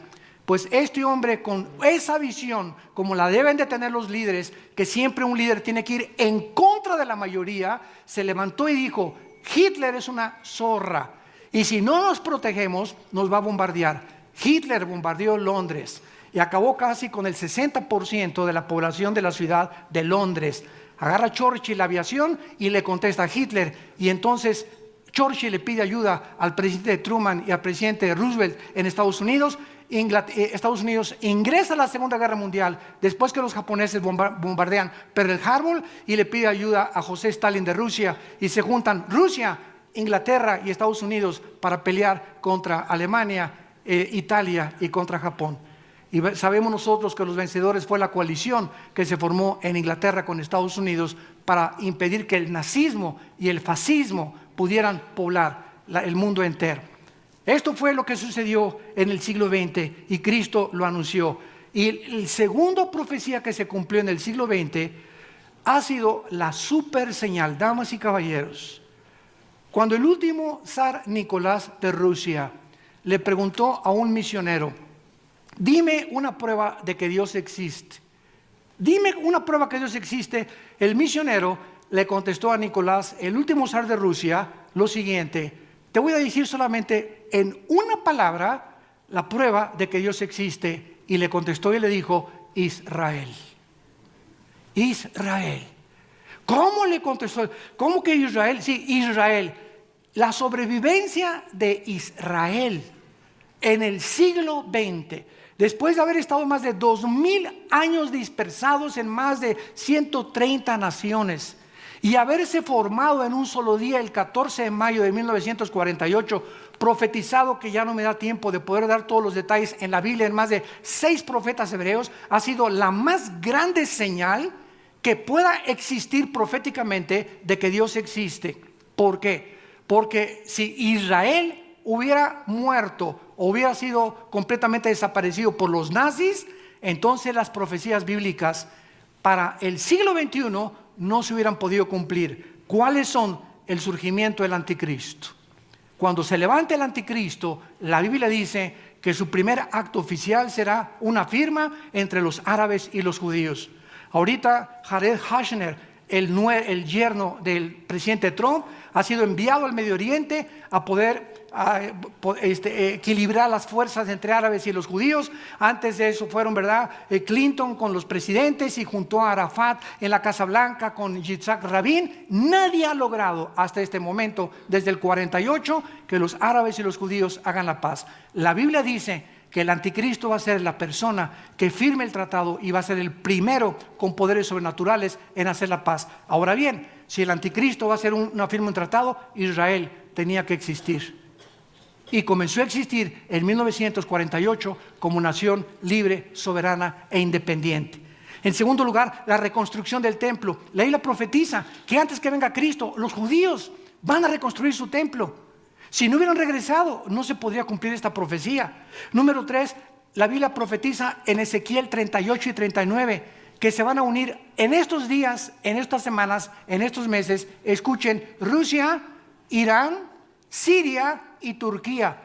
Pues este hombre, con esa visión, como la deben de tener los líderes, que siempre un líder tiene que ir en contra de la mayoría, se levantó y dijo: Hitler es una zorra, y si no nos protegemos, nos va a bombardear. Hitler bombardeó Londres y acabó casi con el 60% de la población de la ciudad de Londres. Agarra Churchill la aviación y le contesta a Hitler, y entonces Churchill le pide ayuda al presidente Truman y al presidente Roosevelt en Estados Unidos. Estados Unidos ingresa a la Segunda Guerra Mundial después que los japoneses bombardean Pearl Harbor, y le pide ayuda a José Stalin de Rusia, y se juntan Rusia, Inglaterra y Estados Unidos para pelear contra Alemania, Italia y contra Japón. Y sabemos nosotros que los vencedores fue la coalición que se formó en Inglaterra con Estados Unidos para impedir que el nazismo y el fascismo pudieran poblar el mundo entero. Esto fue lo que sucedió en el siglo XX y Cristo lo anunció. Y la segunda profecía que se cumplió en el siglo XX ha sido la super señal, damas y caballeros. Cuando el último zar Nicolás de Rusia le preguntó a un misionero: dime una prueba de que Dios existe. Dime una prueba que Dios existe. El misionero le contestó a Nicolás, el último zar de Rusia, lo siguiente: te voy a decir solamente en una palabra la prueba de que Dios existe. Y le contestó y le dijo: Israel. Israel. ¿Cómo le contestó? ¿Cómo que Israel? Sí, Israel. La sobrevivencia de Israel en el siglo XX, después de haber estado más de 2000 años dispersados en más de 130 naciones y haberse formado en un solo día, el 14 de mayo de 1948, profetizado, que ya no me da tiempo de poder dar todos los detalles, en la Biblia en más de 6 profetas hebreos, ha sido la más grande señal que pueda existir proféticamente de que Dios existe. ¿Por qué? Porque si Israel hubiera muerto o hubiera sido completamente desaparecido por los nazis, entonces las profecías bíblicas para el siglo XXI no se hubieran podido cumplir. ¿Cuáles son? El surgimiento del anticristo. Cuando se levante el anticristo, la Biblia dice que su primer acto oficial será una firma entre los árabes y los judíos. Ahorita Jared Kushner, el yerno del presidente Trump, ha sido enviado al Medio Oriente a poder equilibrar las fuerzas entre árabes y los judíos. Antes de eso fueron, ¿verdad?, Clinton con los presidentes, y juntó a Arafat en la Casa Blanca con Yitzhak Rabin. Nadie ha logrado hasta este momento, desde el 48, que los árabes y los judíos hagan la paz. La Biblia dice que el anticristo va a ser la persona que firme el tratado y va a ser el primero con poderes sobrenaturales en hacer la paz. Ahora bien, si el anticristo va a ser una firma, un tratado, Israel tenía que existir. Y comenzó a existir en 1948 como nación libre, soberana e independiente. En segundo lugar, la reconstrucción del templo. La Biblia profetiza que antes que venga Cristo, los judíos van a reconstruir su templo. Si no hubieran regresado, no se podría cumplir esta profecía. Número 3, la Biblia profetiza en Ezequiel 38 y 39 que se van a unir en estos días, en estas semanas, en estos meses. Escuchen: Rusia, Irán, Siria y Turquía.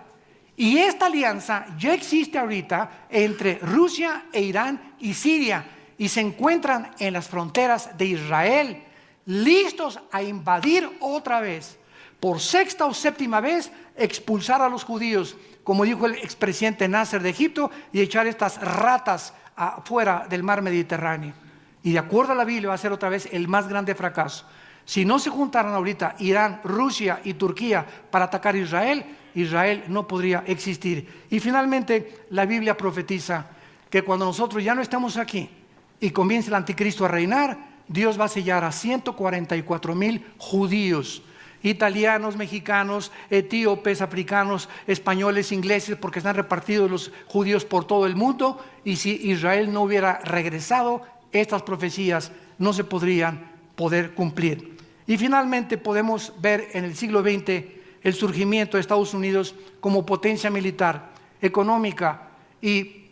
Y esta alianza ya existe ahorita entre Rusia e Irán y Siria, y se encuentran en las fronteras de Israel, listos a invadir otra vez. por sexta o séptima vez expulsar a los judíos, como dijo el expresidente Nasser de Egipto, y echar estas ratas afuera del mar Mediterráneo. Y de acuerdo a la Biblia va a ser otra vez el más grande fracaso. Si no se juntaran ahorita Irán, Rusia y Turquía para atacar a Israel, Israel no podría existir. Y finalmente la Biblia profetiza que cuando nosotros ya no estamos aquí y comience el anticristo a reinar, Dios va a sellar a 144,000 judíos, italianos, mexicanos, etíopes, africanos, españoles, ingleses, porque están repartidos los judíos por todo el mundo. Y si Israel no hubiera regresado, estas profecías no se podrían poder cumplir. Y finalmente podemos ver en el siglo XX el surgimiento de Estados Unidos como potencia militar, económica y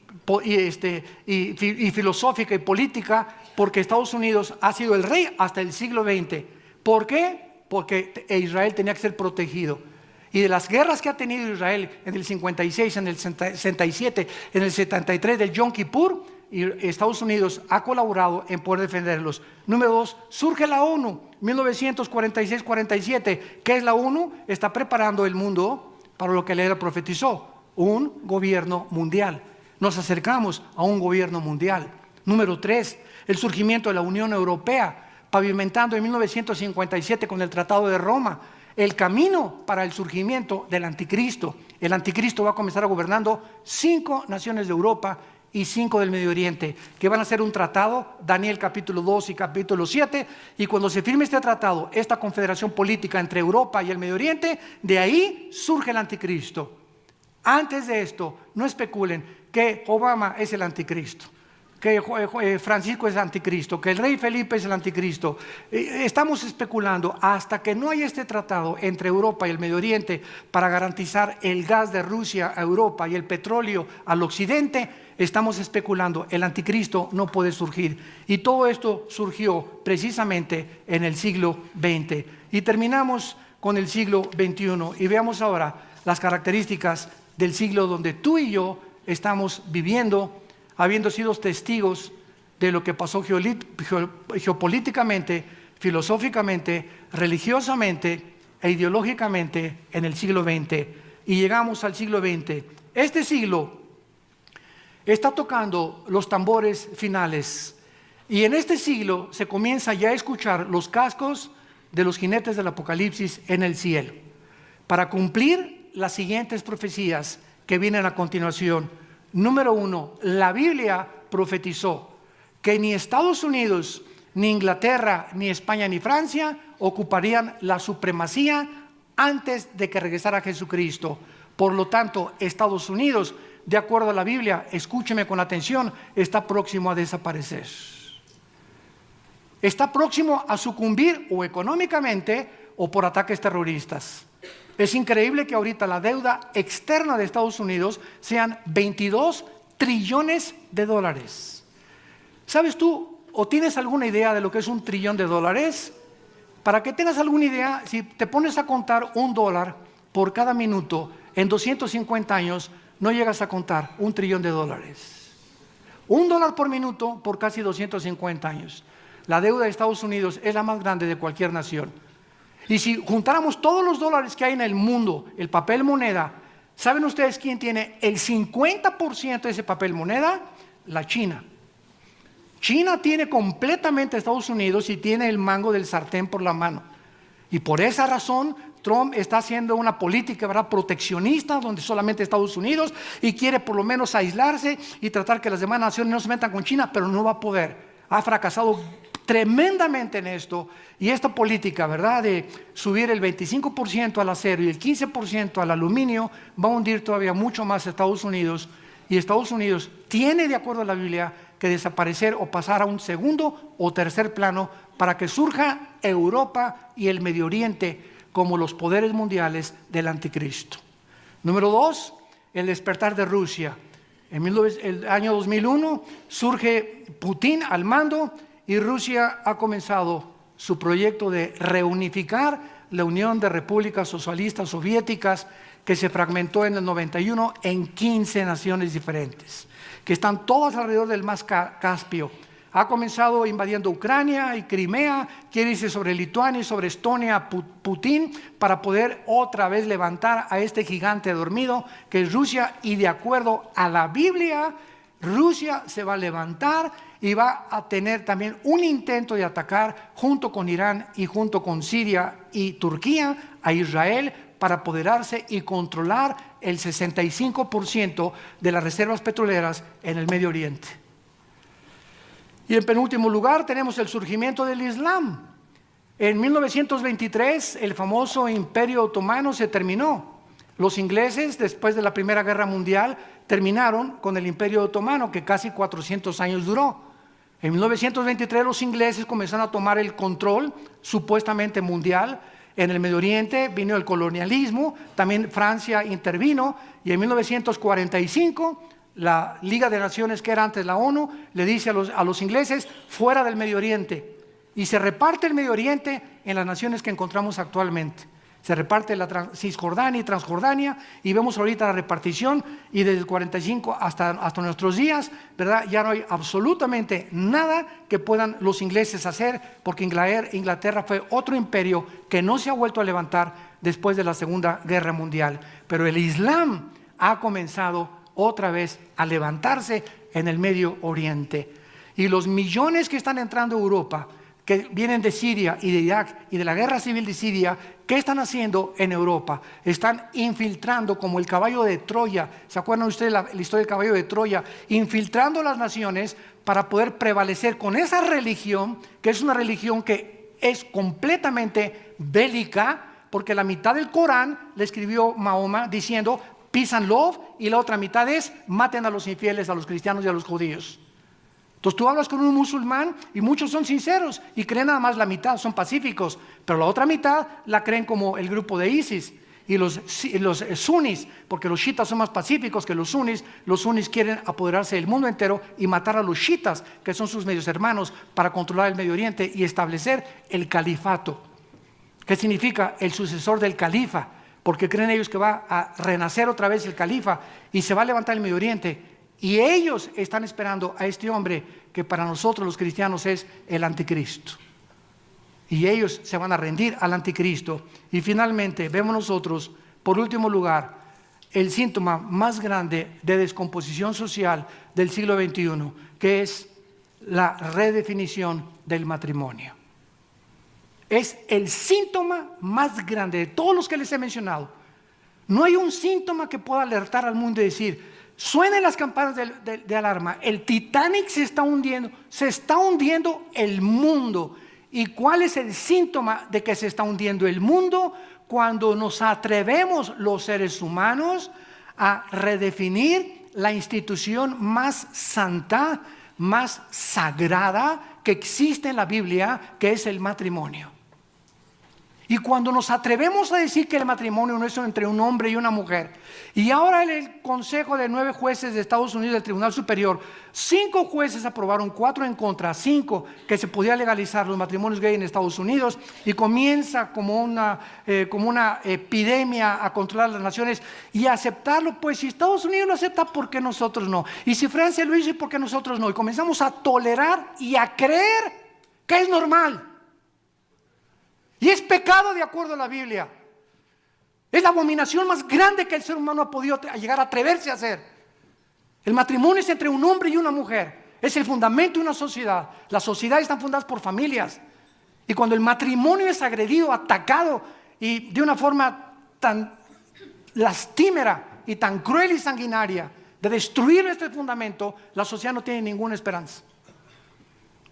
filosófica y política, porque Estados Unidos ha sido el rey hasta el siglo XX. ¿Por qué? Porque Israel tenía que ser protegido. Y de las guerras que ha tenido Israel en el 56, en el 67, en el 73 del Yom Kippur, y Estados Unidos ha colaborado en poder defenderlos. Número 2, surge la ONU, 1946-47. ¿Qué es la ONU? Está preparando el mundo para lo que él profetizó, un gobierno mundial. Nos acercamos a un gobierno mundial. Número 3, el surgimiento de la Unión Europea, pavimentando en 1957 con el Tratado de Roma el camino para el surgimiento del anticristo. El anticristo va a comenzar gobernando 5 naciones de Europa y 5 del Medio Oriente, que van a hacer un tratado, Daniel capítulo 2 y capítulo 7, y cuando se firme este tratado, esta confederación política entre Europa y el Medio Oriente, de ahí surge el anticristo. Antes de esto, no especulen que Obama es el anticristo, que Francisco es el anticristo, que el rey Felipe es el anticristo. Estamos especulando hasta que no haya este tratado entre Europa y el Medio Oriente para garantizar el gas de Rusia a Europa y el petróleo al occidente. Estamos especulando, el anticristo no puede surgir. Y todo esto surgió precisamente en el siglo XX. Y terminamos con el siglo XXI y veamos ahora las características del siglo donde tú y yo estamos viviendo, habiendo sido testigos de lo que pasó geopolíticamente, filosóficamente, religiosamente e ideológicamente en el siglo XX. Y llegamos al siglo XX. Este siglo está tocando los tambores finales. Y en este siglo se comienza ya a escuchar los cascos de los jinetes del Apocalipsis en el cielo, para cumplir las siguientes profecías que vienen a continuación. Número 1, la Biblia profetizó que ni Estados Unidos, ni Inglaterra, ni España, ni Francia ocuparían la supremacía antes de que regresara Jesucristo. Por lo tanto, Estados Unidos, de acuerdo a la Biblia, escúcheme con atención, está próximo a desaparecer. Está próximo a sucumbir o económicamente o por ataques terroristas. Es increíble que ahorita la deuda externa de Estados Unidos sean 22 trillones de dólares. ¿Sabes tú o tienes alguna idea de lo que es $1 trillón? Para que tengas alguna idea, si te pones a contar $1 por cada minuto, en 250 años no llegas a contar $1 trillón. $1 por minuto por casi 250 años. La deuda de Estados Unidos es la más grande de cualquier nación. Y si juntáramos todos los dólares que hay en el mundo, el papel moneda, ¿saben ustedes quién tiene el 50% de ese papel moneda? La China. China tiene completamente a Estados Unidos y tiene el mango del sartén por la mano. Y por esa razón Trump está haciendo una política, ¿verdad?, proteccionista, donde solamente Estados Unidos, y quiere por lo menos aislarse y tratar que las demás naciones no se metan con China, pero no va a poder. Ha fracasado tremendamente en esto, y esta política, ¿verdad?, de subir el 25% al acero y el 15% al aluminio va a hundir todavía mucho más a Estados Unidos, y Estados Unidos tiene, de acuerdo a la Biblia, que desaparecer o pasar a un segundo o tercer plano para que surja Europa y el Medio Oriente como los poderes mundiales del anticristo. Número 2, el despertar de Rusia. En el año 2001 surge Putin al mando y Rusia ha comenzado su proyecto de reunificar la Unión de Repúblicas Socialistas Soviéticas, que se fragmentó en el 91 en 15 naciones diferentes, que están todas alrededor del mar Caspio. Ha comenzado invadiendo Ucrania y Crimea, quiere irse sobre Lituania y sobre Estonia, Putin, para poder otra vez levantar a este gigante dormido que es Rusia. Y de acuerdo a la Biblia, Rusia se va a levantar y va a tener también un intento de atacar junto con Irán y junto con Siria y Turquía a Israel para apoderarse y controlar el 65% de las reservas petroleras en el Medio Oriente. Y en penúltimo lugar tenemos el surgimiento del Islam. En 1923 el famoso Imperio Otomano se terminó. Los ingleses, después de la Primera Guerra Mundial, terminaron con el Imperio Otomano, que casi 400 años duró. En 1923 los ingleses comenzaron a tomar el control supuestamente mundial. En el Medio Oriente vino el colonialismo, también Francia intervino, y en 1945 la Liga de Naciones, que era antes la ONU, le dice a los ingleses: fuera del Medio Oriente. Y se reparte el Medio Oriente en las naciones que encontramos actualmente. Se reparte la Cisjordania y Transjordania, y vemos ahorita la repartición, y desde el 45 hasta nuestros días, ¿verdad? Ya no hay absolutamente nada que puedan los ingleses hacer, porque Inglaterra fue otro imperio que no se ha vuelto a levantar después de la Segunda Guerra Mundial. Pero el Islam ha comenzado otra vez a levantarse en el Medio Oriente. Y los millones que están entrando a Europa, que vienen de Siria y de Irak y de la guerra civil de Siria, ¿qué están haciendo en Europa? Están infiltrando como el caballo de Troya. ¿Se acuerdan ustedes la historia del caballo de Troya? Infiltrando las naciones para poder prevalecer con esa religión, que es una religión que es completamente bélica, porque la mitad del Corán le escribió Mahoma diciendo peace and love, y la otra mitad es maten a los infieles, a los cristianos y a los judíos. Entonces tú hablas con un musulmán y muchos son sinceros y creen nada más la mitad, son pacíficos, pero la otra mitad la creen como el grupo de ISIS y los sunis, porque los chiitas son más pacíficos que los sunis quieren apoderarse del mundo entero y matar a los chiitas, que son sus medios hermanos, para controlar el Medio Oriente y establecer el califato. ¿Qué significa? El sucesor del califa, porque creen ellos que va a renacer otra vez el califa y se va a levantar el Medio Oriente. Y ellos están esperando a este hombre que para nosotros los cristianos es el anticristo. Y ellos se van a rendir al anticristo. Y finalmente vemos nosotros, por último lugar, el síntoma más grande de descomposición social del siglo XXI, que es la redefinición del matrimonio. Es el síntoma más grande de todos los que les he mencionado. No hay un síntoma que pueda alertar al mundo y decir: suenen las campanas de alarma, el Titanic se está hundiendo el mundo. ¿Y cuál es el síntoma de que se está hundiendo el mundo? Cuando nos atrevemos los seres humanos a redefinir la institución más santa, más sagrada que existe en la Biblia, que es el matrimonio. Y cuando nos atrevemos a decir que el matrimonio no es entre un hombre y una mujer, y ahora el consejo de 9 jueces de Estados Unidos del Tribunal Superior, 5 jueces aprobaron, 4 en contra, 5 que se podía legalizar los matrimonios gay en Estados Unidos, y comienza como una epidemia a controlar las naciones y a aceptarlo. Pues si Estados Unidos lo acepta, ¿por qué nosotros no? Y si Francia lo hizo, ¿por qué nosotros no? Y comenzamos a tolerar y a creer que es normal. Y es pecado de acuerdo a la Biblia. Es la abominación más grande que el ser humano ha podido llegar a atreverse a hacer. El matrimonio es entre un hombre y una mujer. Es el fundamento de una sociedad. Las sociedades están fundadas por familias. Y cuando el matrimonio es agredido, atacado, y de una forma tan lastimera y tan cruel y sanguinaria, de destruir este fundamento, la sociedad no tiene ninguna esperanza.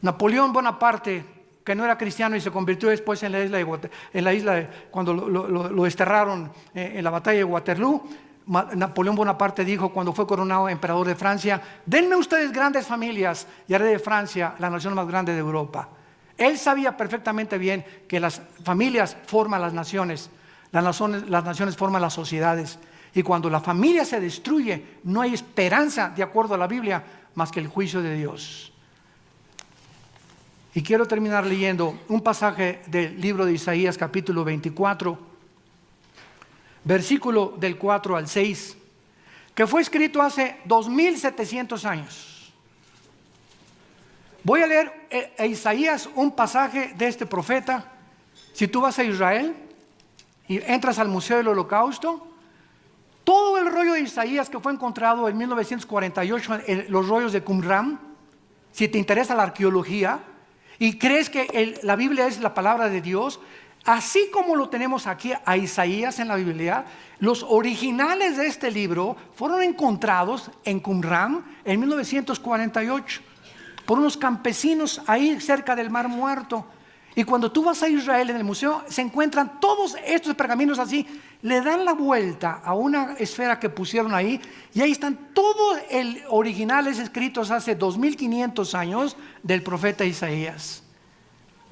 Napoleón Bonaparte, que no era cristiano y se convirtió después en la isla cuando lo desterraron en la batalla de Waterloo, Napoleón Bonaparte dijo, cuando fue coronado emperador de Francia: denme ustedes grandes familias y haré de Francia la nación más grande de Europa. Él sabía perfectamente bien que las familias forman las naciones, las naciones forman las sociedades, y cuando la familia se destruye, no hay esperanza, de acuerdo a la Biblia, más que el juicio de Dios. Y quiero terminar leyendo un pasaje del libro de Isaías, capítulo 24, versículo del 4 al 6, que fue escrito hace 2700 años. Voy a leer a Isaías un pasaje de este profeta. Si tú vas a Israel y entras al Museo del Holocausto, todo el rollo de Isaías que fue encontrado en 1948 en los rollos de Qumran, si te interesa la arqueología y crees que la Biblia es la palabra de Dios, así como lo tenemos aquí a Isaías en la Biblia, los originales de este libro fueron encontrados en Qumran en 1948 por unos campesinos ahí cerca del Mar Muerto. Y cuando tú vas a Israel en el museo se encuentran todos estos pergaminos así, le dan la vuelta a una esfera que pusieron ahí y ahí están todos los originales escritos hace 2500 años del profeta Isaías.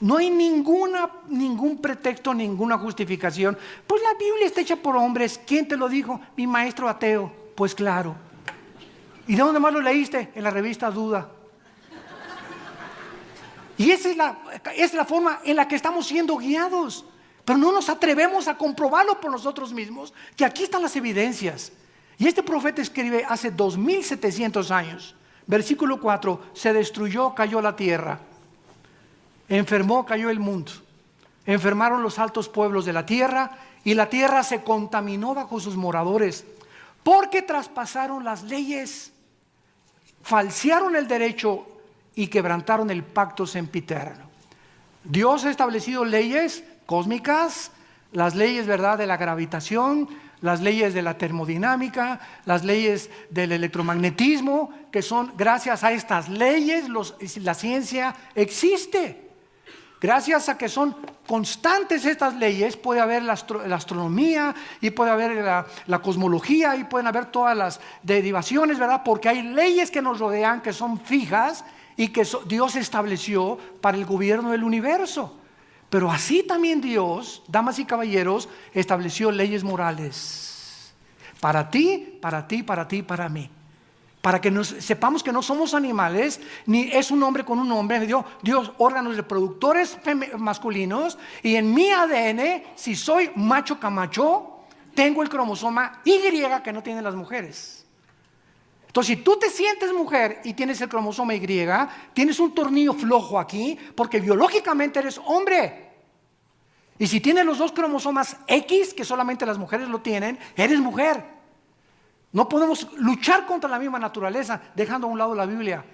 No hay ningún pretexto, ninguna justificación. Pues la Biblia está hecha por hombres. ¿Quién te lo dijo? Mi maestro ateo. Pues claro. ¿Y de dónde más lo leíste? En la revista Duda. Y esa es la forma en la que estamos siendo guiados. Pero no nos atrevemos a comprobarlo por nosotros mismos, que aquí están las evidencias. Y este profeta escribe hace 2700 años. Versículo 4, se destruyó, cayó la tierra. Enfermó, cayó el mundo. Enfermaron los altos pueblos de la tierra y la tierra se contaminó bajo sus moradores, porque traspasaron las leyes, falsearon el derecho y quebrantaron el pacto sempiterno. Dios ha establecido leyes cósmicas, las leyes, ¿verdad?, de la gravitación, las leyes de la termodinámica, las leyes del electromagnetismo, que son gracias a estas leyes la ciencia existe. Gracias a que son constantes estas leyes, puede haber la astronomía y puede haber la cosmología y pueden haber todas las derivaciones, ¿verdad? Porque hay leyes que nos rodean que son fijas y que Dios estableció para el gobierno del universo. Pero así también Dios, damas y caballeros, estableció leyes morales para ti, para ti, para ti, para mí. Para que sepamos que no somos animales, ni es un hombre con un hombre. Dios órganos reproductores masculinos, y en mi ADN, si soy macho camacho, tengo el cromosoma Y que no tienen las mujeres. Entonces, si tú te sientes mujer y tienes el cromosoma Y, tienes un tornillo flojo aquí, porque biológicamente eres hombre. Y si tienes los dos cromosomas X, que solamente las mujeres lo tienen, eres mujer. No podemos luchar contra la misma naturaleza dejando a un lado la Biblia.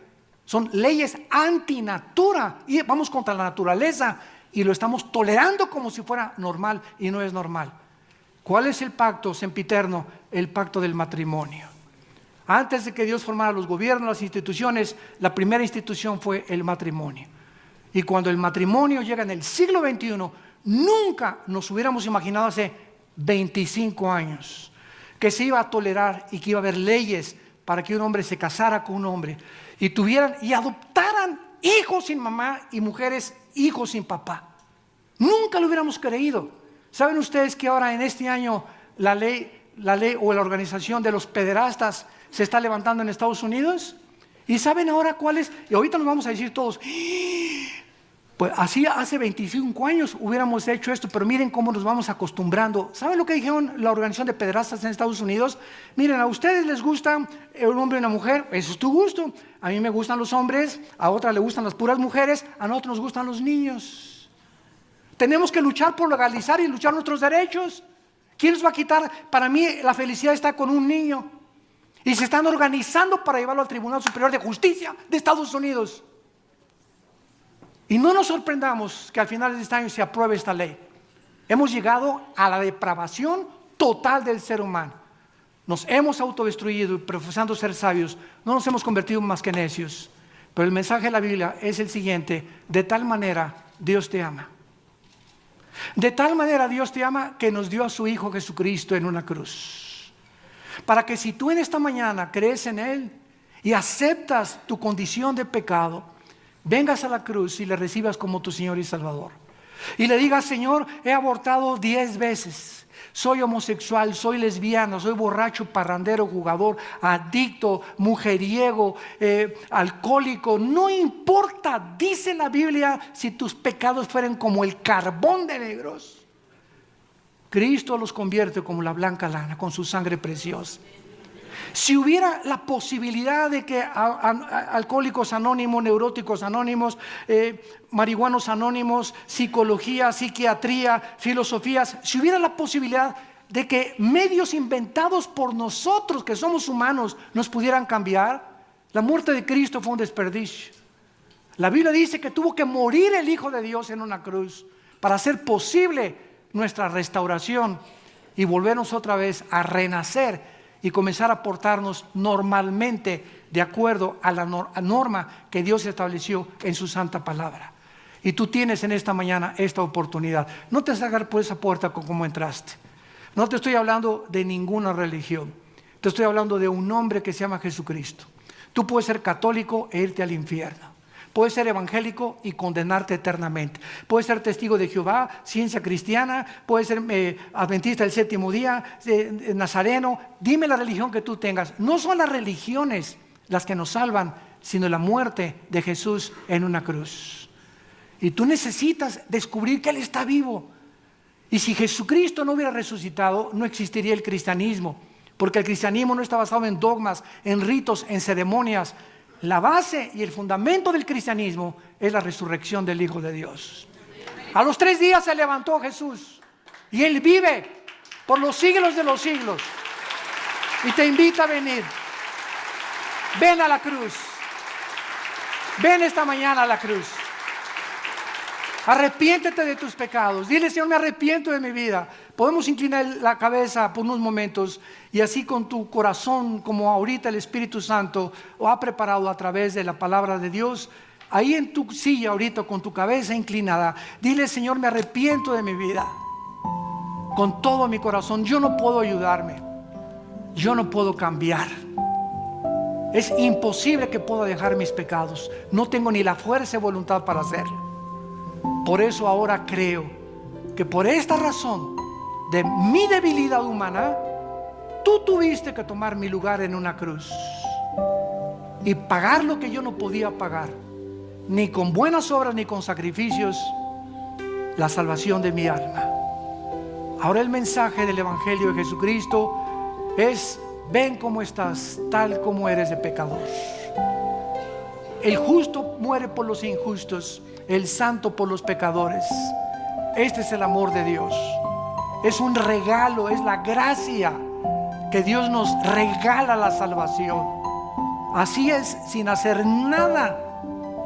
Son leyes antinatura y vamos contra la naturaleza y lo estamos tolerando como si fuera normal y no es normal. ¿Cuál es el pacto sempiterno? El pacto del matrimonio. Antes de que Dios formara los gobiernos, las instituciones, la primera institución fue el matrimonio. Y cuando el matrimonio llega en el siglo XXI, nunca nos hubiéramos imaginado hace 25 años que se iba a tolerar y que iba a haber leyes para que un hombre se casara con un hombre y tuvieran y adoptaran hijos sin mamá y mujeres hijos sin papá. Nunca lo hubiéramos creído. ¿Saben ustedes que ahora en este año la ley o la organización de los pederastas se está levantando en Estados Unidos? ¿Y saben ahora cuál es? Y ahorita nos vamos a decir todos, pues así hace 25 años hubiéramos hecho esto, pero miren cómo nos vamos acostumbrando. ¿Saben lo que dijeron la organización de pederastas en Estados Unidos? Miren, a ustedes les gusta un hombre y una mujer, eso es tu gusto. A mí me gustan los hombres, a otra le gustan las puras mujeres, a nosotros nos gustan los niños. Tenemos que luchar por legalizar y luchar nuestros derechos. ¿Quién nos va a quitar? Para mí la felicidad está con un niño. Y se están organizando para llevarlo al Tribunal Superior de Justicia de Estados Unidos. Y no nos sorprendamos que al final de este año se apruebe esta ley. Hemos llegado a la depravación total del ser humano. Nos hemos autodestruido y profesando ser sabios, no nos hemos convertido más que necios. Pero el mensaje de la Biblia es el siguiente: de tal manera Dios te ama. De tal manera Dios te ama que nos dio a su Hijo Jesucristo en una cruz. Para que si tú en esta mañana crees en Él y aceptas tu condición de pecado, vengas a la cruz y le recibas como tu Señor y Salvador. Y le digas: Señor, he abortado 10 veces. Soy homosexual, soy lesbiana, soy borracho, parrandero, jugador, adicto, mujeriego, alcohólico. No importa, dice la Biblia, si tus pecados fueran como el carbón de negros, Cristo los convierte como la blanca lana con su sangre preciosa. Si hubiera la posibilidad de que alcohólicos anónimos, neuróticos anónimos, marihuanos anónimos, psicología, psiquiatría, filosofías, si hubiera la posibilidad de que medios inventados por nosotros, que somos humanos, nos pudieran cambiar, la muerte de Cristo fue un desperdicio. La Biblia dice que tuvo que morir el Hijo de Dios en una cruz para hacer posible nuestra restauración y volvernos otra vez a renacer y comenzar a portarnos normalmente de acuerdo a la norma que Dios estableció en su santa palabra. Y tú tienes en esta mañana esta oportunidad. No te salgas por esa puerta como entraste. No te estoy hablando de ninguna religión. Te estoy hablando de un hombre que se llama Jesucristo. Tú puedes ser católico e irte al infierno. Puedes ser evangélico y condenarte eternamente. Puedes ser testigo de Jehová, ciencia cristiana. Puedes ser adventista del séptimo día, nazareno. Dime la religión que tú tengas. No son las religiones las que nos salvan, sino la muerte de Jesús en una cruz. Y tú necesitas descubrir que Él está vivo. Y si Jesucristo no hubiera resucitado, no existiría el cristianismo. Porque el cristianismo no está basado en dogmas, en ritos, en ceremonias. La base y el fundamento del cristianismo es la resurrección del Hijo de Dios. A los 3 días se levantó Jesús y Él vive por los siglos de los siglos. Y te invita a venir. Ven a la cruz. Ven esta mañana a la cruz. Arrepiéntete de tus pecados. Dile: Señor, me arrepiento de mi vida. Podemos inclinar la cabeza por unos momentos y así con tu corazón, como ahorita el Espíritu Santo lo ha preparado a través de la palabra de Dios. Ahí en tu silla ahorita con tu cabeza inclinada, dile: Señor, me arrepiento de mi vida. Con todo mi corazón, yo no puedo ayudarme. Yo no puedo cambiar. Es imposible que pueda dejar mis pecados. No tengo ni la fuerza y voluntad para hacerlo. Por eso ahora creo que por esta razón de mi debilidad humana, tú tuviste que tomar mi lugar en una cruz y pagar lo que yo no podía pagar, ni con buenas obras ni con sacrificios, la salvación de mi alma. Ahora el mensaje del Evangelio de Jesucristo es: ven como estás, tal como eres de pecador. El justo muere por los injustos, el santo por los pecadores. Este es el amor de Dios. Es un regalo, es la gracia que Dios nos regala, la salvación. Así es, sin hacer nada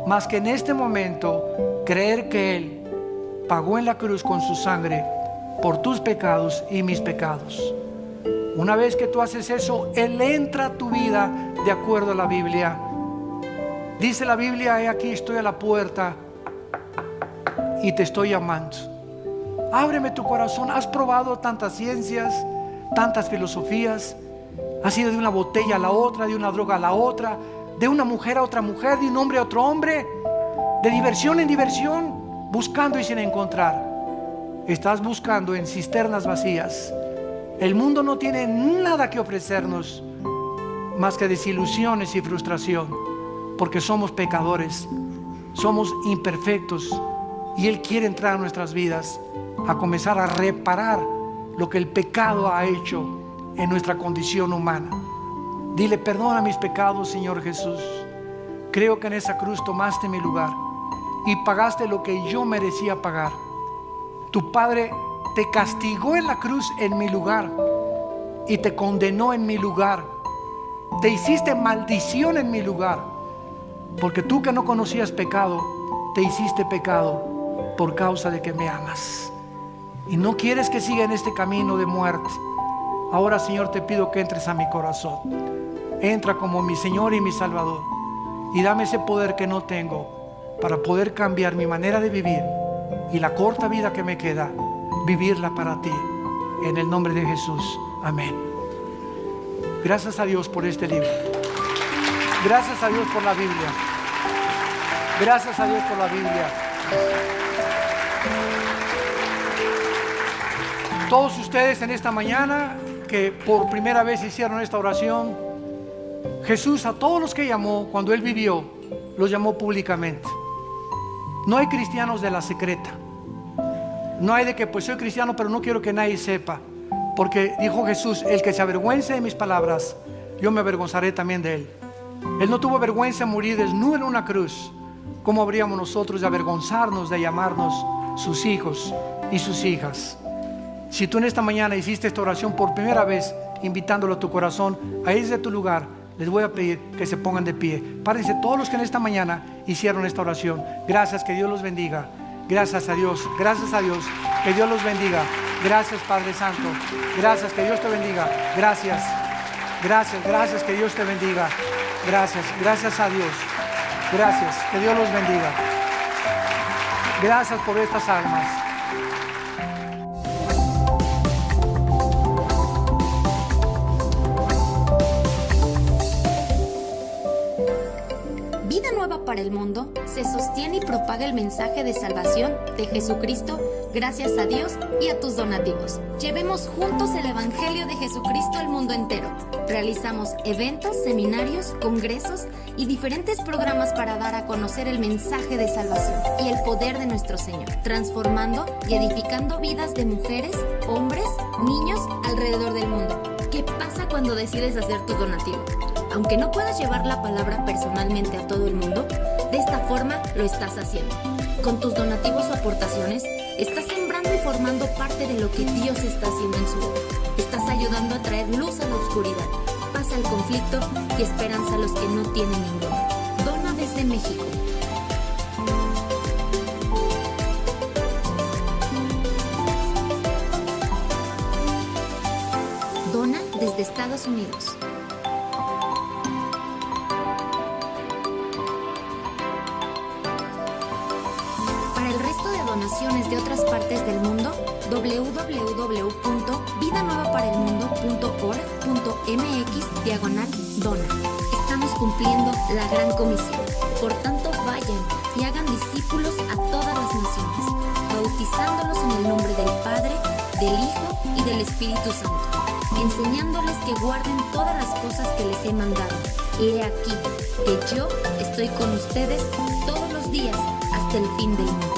más que en este momento creer que Él pagó en la cruz con su sangre por tus pecados y mis pecados. Una vez que tú haces eso, Él entra a tu vida de acuerdo a la Biblia. Dice la Biblia: he aquí, estoy a la puerta y te estoy llamando. Ábreme tu corazón. Has probado tantas ciencias, tantas filosofías. Has ido de una botella a la otra, de una droga a la otra, de una mujer a otra mujer, de un hombre a otro hombre, de diversión en diversión, buscando y sin encontrar. Estás buscando en cisternas vacías. El mundo no tiene nada que ofrecernos más que desilusiones y frustración, porque somos pecadores, somos imperfectos, y Él quiere entrar a nuestras vidas a comenzar a reparar lo que el pecado ha hecho en nuestra condición humana. Dile: perdona mis pecados, Señor Jesús. Creo que en esa cruz tomaste mi lugar y pagaste lo que yo merecía pagar. Tu Padre te castigó en la cruz en mi lugar y te condenó en mi lugar. Te hiciste maldición en mi lugar, porque tú, que no conocías pecado, te hiciste pecado por causa de que me amas y no quieres que siga en este camino de muerte. Ahora, Señor, te pido que entres a mi corazón. Entra como mi Señor y mi Salvador y dame ese poder que no tengo para poder cambiar mi manera de vivir, y la corta vida que me queda, vivirla para ti. En el nombre de Jesús, amén. Gracias a Dios por este libro. Gracias a Dios por la Biblia. Gracias a Dios por la Biblia. Todos ustedes en esta mañana que por primera vez hicieron esta oración, Jesús a todos los que llamó cuando Él vivió, los llamó públicamente. No hay cristianos de la secreta. No hay de que pues soy cristiano pero no quiero que nadie sepa. Porque dijo Jesús: el que se avergüence de mis palabras, yo me avergonzaré también de él. Él no tuvo vergüenza de morir desnudo en una cruz. ¿Cómo habríamos nosotros de avergonzarnos de llamarnos sus hijos y sus hijas? Si tú en esta mañana hiciste esta oración por primera vez, invitándolo a tu corazón, ahí desde tu lugar, les voy a pedir que se pongan de pie. Párense todos los que en esta mañana hicieron esta oración. Gracias, que Dios los bendiga. Gracias a Dios, que Dios los bendiga. Gracias, Padre Santo. Gracias, que Dios te bendiga. Gracias, que Dios te bendiga. Gracias a Dios. Gracias, que Dios los bendiga. Gracias por estas almas. Vida Nueva para el Mundo se sostiene y propaga el mensaje de salvación de Jesucristo gracias a Dios y a tus donativos. Llevemos juntos el Evangelio de Jesucristo al mundo entero. Realizamos eventos, seminarios, congresos y diferentes programas para dar a conocer el mensaje de salvación y el poder de nuestro Señor, transformando y edificando vidas de mujeres, hombres, niños alrededor del mundo. ¿Qué pasa cuando decides hacer tu donativo? Aunque no puedas llevar la palabra personalmente a todo el mundo, de esta forma lo estás haciendo. Con tus donativos o aportaciones, estás sembrando y formando parte de lo que Dios está haciendo en su obra. Estás ayudando a traer luz a la oscuridad, paz al conflicto y esperanza a los que no tienen ninguna. Dona desde México. Dona desde Estados Unidos. Donaciones de otras partes del mundo, www.vidanuevaparelmundo.org.mx/dona. Estamos cumpliendo la gran comisión. Por tanto, vayan y hagan discípulos a todas las naciones, bautizándolos en el nombre del Padre, del Hijo y del Espíritu Santo, enseñándoles que guarden todas las cosas que les he mandado. He aquí que yo estoy con ustedes todos los días hasta el fin del mundo.